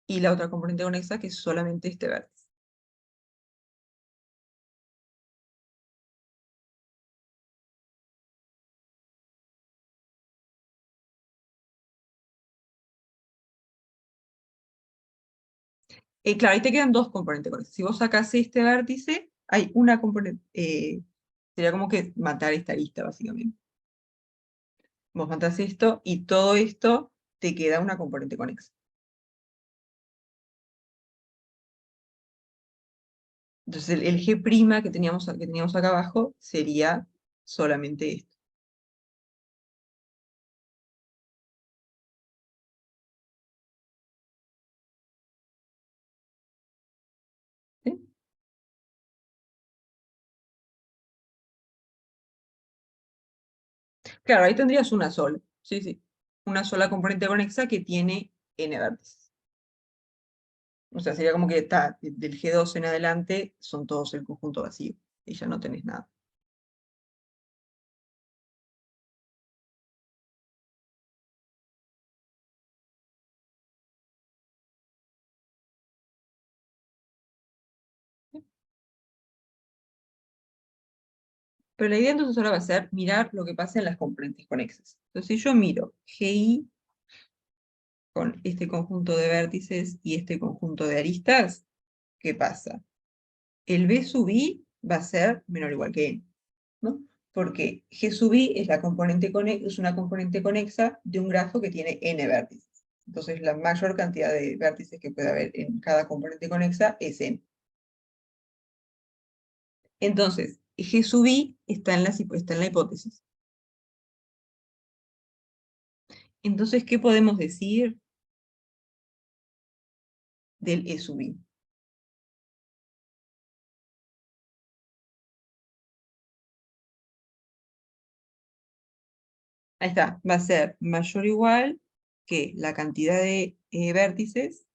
y la otra componente conexa que es solamente este vértice. Claro, ahí te quedan dos componentes conexas. Si vos sacás este vértice, hay una componente, sería como que matar esta arista, básicamente. Vos matás esto y todo esto te queda una componente conexa. Entonces el G' que teníamos acá abajo sería solamente esto. ¿Sí? Claro, ahí tendrías una sola. Sí, sí. Una sola componente conexa que tiene n vértices. O sea, sería como que está del G2 en adelante son todos el conjunto vacío. Y ya no tenés nada. Pero la idea entonces ahora va a ser mirar lo que pasa en las componentes conexas. Entonces si yo miro GI con este conjunto de vértices y este conjunto de aristas, ¿qué pasa? El B sub I va a ser menor o igual que N, ¿no? Porque G sub I es, es una componente conexa de un grafo que tiene N vértices. Entonces la mayor cantidad de vértices que puede haber en cada componente conexa es N. Entonces, G sub I está en la hipótesis. Entonces, ¿qué podemos decir del E sub I? Ahí está, va a ser mayor o igual que la cantidad de vértices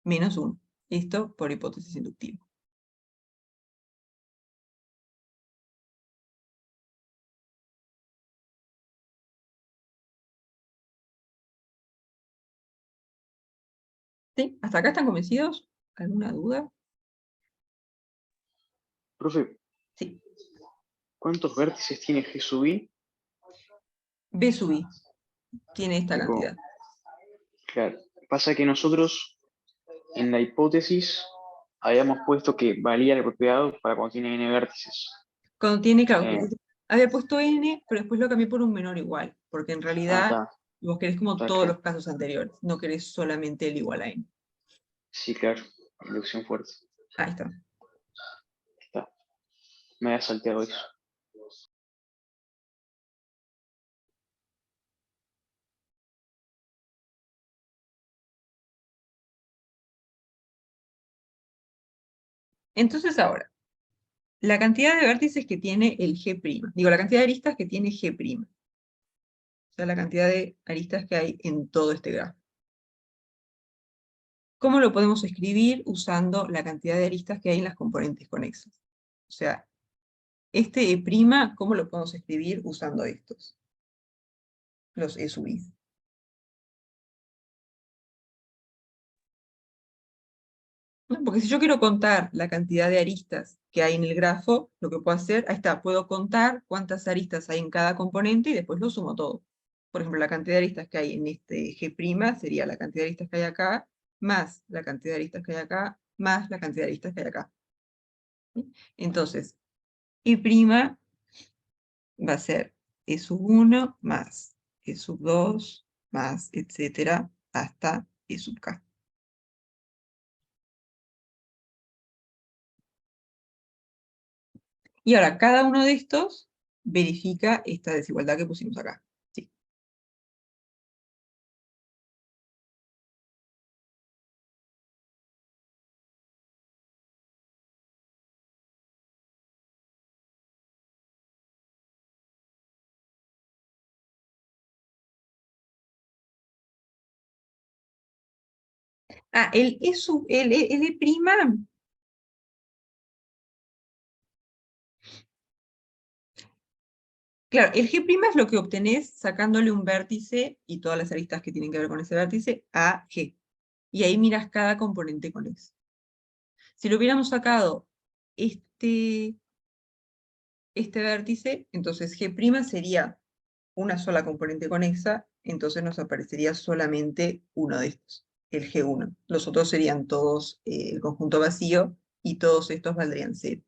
menos 1. Esto por hipótesis inductiva. ¿Sí? ¿Hasta acá están convencidos? ¿Alguna duda? Profe, Sí. ¿cuántos vértices tiene G sub I? B sub I tiene esta Tipo, cantidad. claro, pasa que nosotros en la hipótesis habíamos puesto que valía la propiedad para cuando tiene n vértices. Cuando tiene, claro, Eh, había puesto N, pero después lo cambié por un menor igual, porque en realidad está, vos querés como está, todos claro. los casos anteriores, no querés solamente el igual a N. Sí, claro, inducción fuerte. Ahí está. Está. Me había salteado eso. Entonces ahora, la cantidad de vértices que tiene el G', digo, la cantidad de aristas que tiene G', o sea, la cantidad de aristas que hay en todo este grafo. ¿Cómo lo podemos escribir usando la cantidad de aristas que hay en las componentes conexas? O sea, este E', ¿cómo lo podemos escribir usando estos? Los E sub I. ¿No? Porque si yo quiero contar la cantidad de aristas que hay en el grafo, lo que puedo hacer, ahí está, puedo contar cuántas aristas hay en cada componente y después lo sumo todo. Por ejemplo, la cantidad de aristas que hay en este G' sería la cantidad de aristas que hay acá, más la cantidad de aristas que hay acá, más la cantidad de aristas que hay acá. ¿Sí? Entonces, E' va a ser E sub 1 más E sub 2 más, etcétera, hasta E sub k. Y ahora, cada uno de estos verifica esta desigualdad que pusimos acá. ¿Sí? Ah, el E', claro, el G' es lo que obtenés sacándole un vértice y todas las aristas que tienen que ver con ese vértice a G. Y ahí miras cada componente con eso. Si lo hubiéramos sacado este vértice, entonces G' sería una sola componente conexa, entonces nos aparecería solamente uno de estos, el G1. Los otros serían todos el conjunto vacío y todos estos valdrían 0.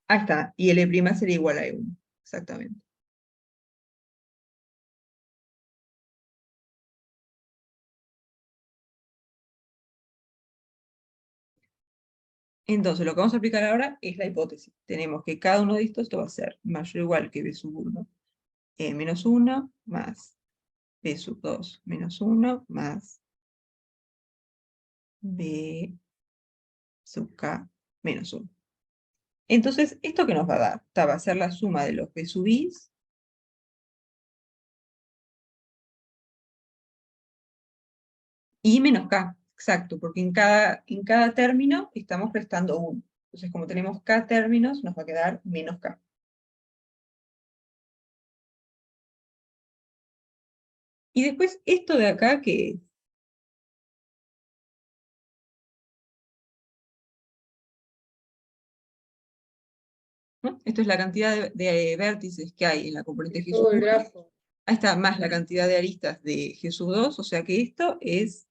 Ahí está, y el E' sería igual a E1, exactamente. Entonces, lo que vamos a aplicar ahora es la hipótesis. Tenemos que cada uno de estos, esto va a ser mayor o igual que B sub 1 menos 1 más B sub 2 menos 1 más B sub k menos 1. Entonces, ¿esto qué nos va a dar? Esta va a ser la suma de los B sub i's y menos k, exacto, porque en cada término estamos restando 1. Entonces, como tenemos k términos, nos va a quedar menos k. Y después, esto de acá, ¿qué es? ¿no? Esto es la cantidad de vértices que hay en la componente G Todo sub el 1. grafo. Ahí está, más la cantidad de aristas de G sub 2, o sea que esto es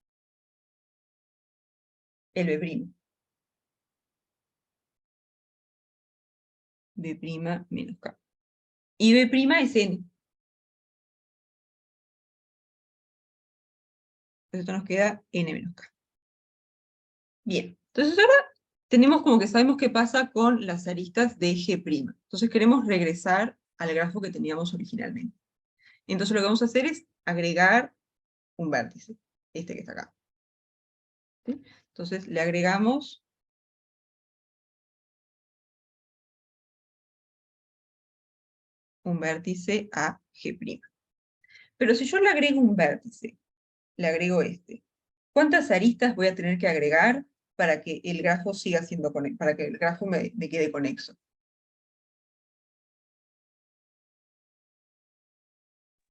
el B'. B' menos K. Y B' es N. Entonces esto nos queda N menos K. Bien, entonces ahora tenemos como que sabemos qué pasa con las aristas de G'. Entonces queremos regresar al grafo que teníamos originalmente. Entonces lo que vamos a hacer es agregar un vértice, este que está acá. ¿Sí? Entonces le agregamos un vértice a G'. Pero si yo le agrego un vértice, le agrego este, ¿cuántas aristas voy a tener que agregar para que el grafo siga siendo para que el grafo me quede conexo?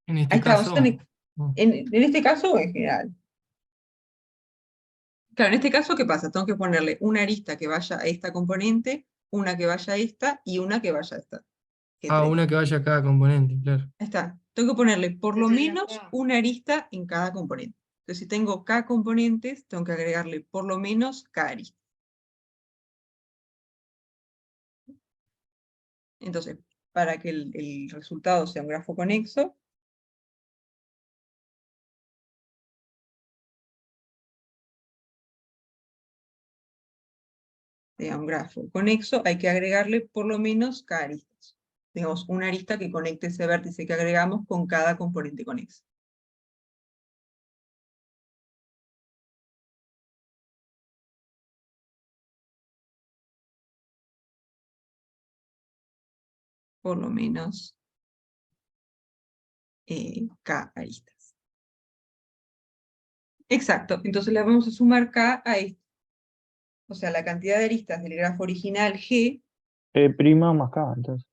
En Ahí este está, caso, no. en este caso o en general. Claro, en este caso, ¿qué pasa? Tengo que ponerle una arista que vaya a esta componente, una que vaya a esta y una que vaya a esta. Una que vaya a cada componente, claro. Ahí está. Tengo que ponerle por ¿Qué lo tenía menos acá? una arista en cada componente. Entonces, si tengo K componentes, tengo que agregarle por lo menos K aristas. Entonces, para que el resultado sea un grafo conexo, sea un grafo conexo, hay que agregarle por lo menos K aristas. Digamos, una arista que conecte ese vértice que agregamos con cada componente conexo. Por lo menos K aristas. Exacto, entonces le vamos a sumar K a esto. O sea, la cantidad de aristas del grafo original G, E' más K, entonces.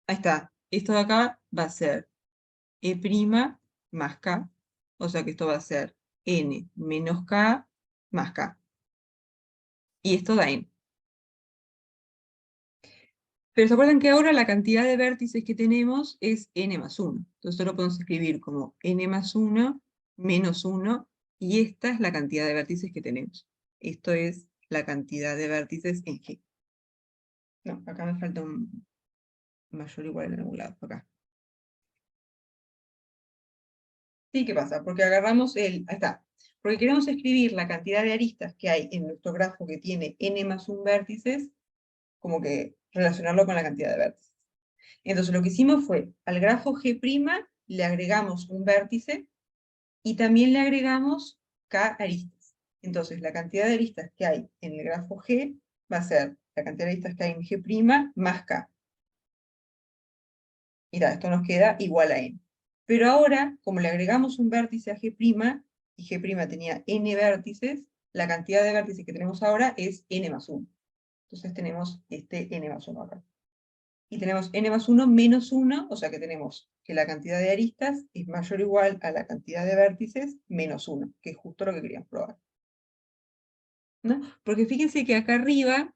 ahí está, esto de acá va a ser E' más K, o sea que esto va a ser N menos K más K. Y esto da N. Pero ¿se acuerdan que ahora la cantidad de vértices que tenemos es N más 1? Entonces esto lo podemos escribir como N más 1 menos 1, y esta es la cantidad de vértices que tenemos. Esto es la cantidad de vértices en G. No, acá me falta un mayor o igual en algún lado, acá. Sí, ¿qué pasa? Porque agarramos ahí está, porque queremos escribir la cantidad de aristas que hay en nuestro grafo que tiene N más 1 vértices, como que relacionarlo con la cantidad de vértices. Entonces lo que hicimos fue, al grafo G' le agregamos un vértice y también le agregamos K aristas. Entonces la cantidad de aristas que hay en el grafo G va a ser la cantidad de aristas que hay en G' más K. Mira, esto nos queda igual a N. Pero ahora, como le agregamos un vértice a G', y G' tenía N vértices, la cantidad de vértices que tenemos ahora es N más 1. Entonces tenemos este N más 1 acá. Y tenemos N más 1 menos 1, o sea que tenemos que la cantidad de aristas es mayor o igual a la cantidad de vértices menos 1, que es justo lo que queríamos probar. ¿No? Porque fíjense que acá arriba,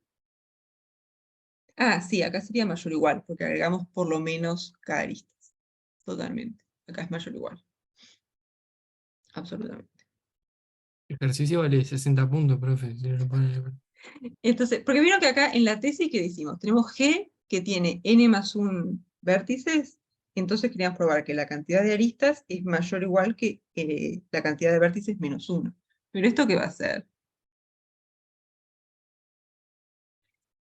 sí, acá sería mayor o igual, porque agregamos por lo menos K aristas. Totalmente. Acá es mayor o igual. Absolutamente. El ejercicio vale 60 puntos, profe. Si lo pone- Entonces, porque vieron que acá en la tesis, ¿qué decimos? Tenemos G que tiene N más 1 vértices, entonces queríamos probar que la cantidad de aristas es mayor o igual que la cantidad de vértices menos 1. Pero ¿esto qué va a ser?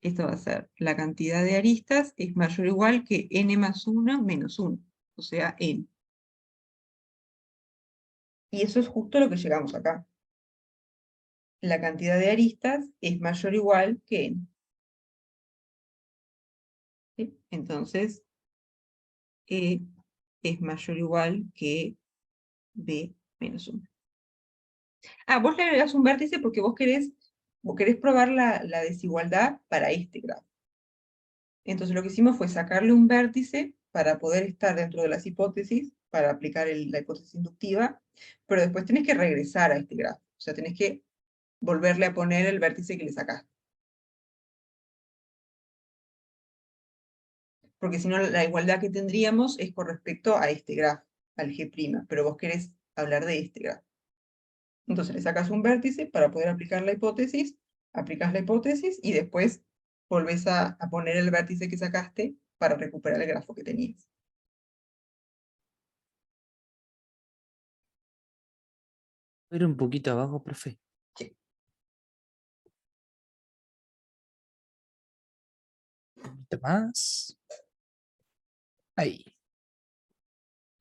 Esto va a ser, la cantidad de aristas es mayor o igual que N más 1 menos 1, o sea, N. Y eso es justo lo que llegamos acá. La cantidad de aristas es mayor o igual que N. ¿Sí? Entonces, E es mayor o igual que B menos 1. Vos le agregás un vértice porque vos querés probar la desigualdad para este grafo. Entonces lo que hicimos fue sacarle un vértice para poder estar dentro de las hipótesis, para aplicar la hipótesis inductiva, pero después tenés que regresar a este grafo. O sea, tenés que volverle a poner el vértice que le sacaste. porque si no la igualdad que tendríamos es con respecto a este grafo, al G', pero vos querés hablar de este grafo. Entonces le sacas un vértice para poder aplicar la hipótesis, aplicas la hipótesis y después volvés a poner el vértice que sacaste para recuperar el grafo que tenías. Era un poquito abajo, profe. Sí. Un poquito más. Ahí.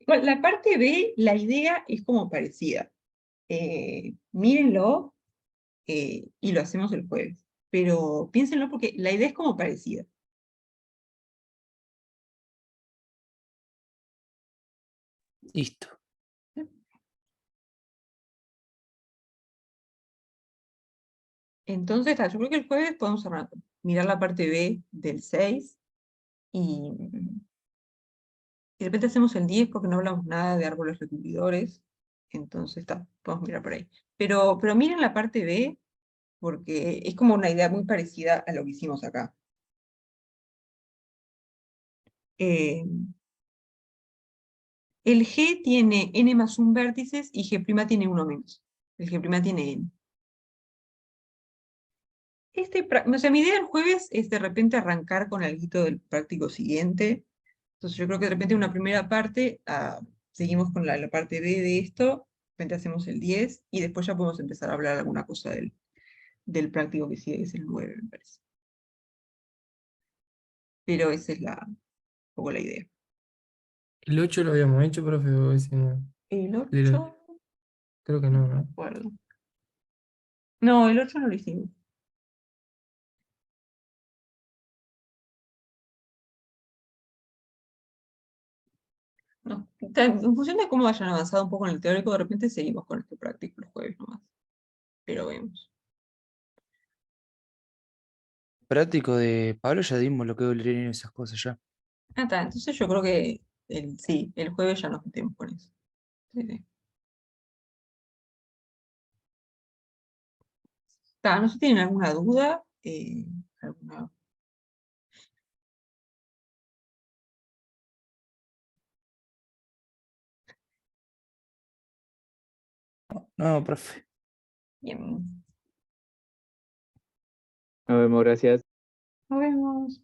Igual, la parte B, la idea es como parecida. Mírenlo y lo hacemos el jueves. Pero piénsenlo porque la idea es como parecida. Listo. Entonces, yo creo que el jueves podemos mirar la parte B del 6 y de repente hacemos el 10 porque no hablamos nada de árboles recubridores. Entonces, podemos mirar por ahí. Pero miren la parte B porque es como una idea muy parecida a lo que hicimos acá. El G tiene n más 1 vértices y G' tiene 1 menos. El G' tiene n. O sea, mi idea el jueves es de repente arrancar con algo del práctico siguiente. Entonces yo creo que de repente una primera parte, seguimos con la parte B de esto, de repente hacemos el 10 y después ya podemos empezar a hablar alguna cosa del práctico que sigue, que es el 9, me parece. Pero esa es un poco la idea. El 8 lo habíamos hecho, profe, o ese no. El Pero 8, creo que no no, me ¿no? acuerdo. No, el 8 no lo hicimos. No. En función de cómo hayan avanzado un poco en el teórico, de repente seguimos con este práctico el jueves nomás. Pero vemos. Práctico de Pablo ya dimos lo que dolería en esas cosas ya. Está, entonces yo creo que sí, el jueves ya nos metemos con eso. Sí, sí. No sé si tienen alguna duda. Alguna... No, profe. Bien. Nos vemos, gracias. Nos vemos.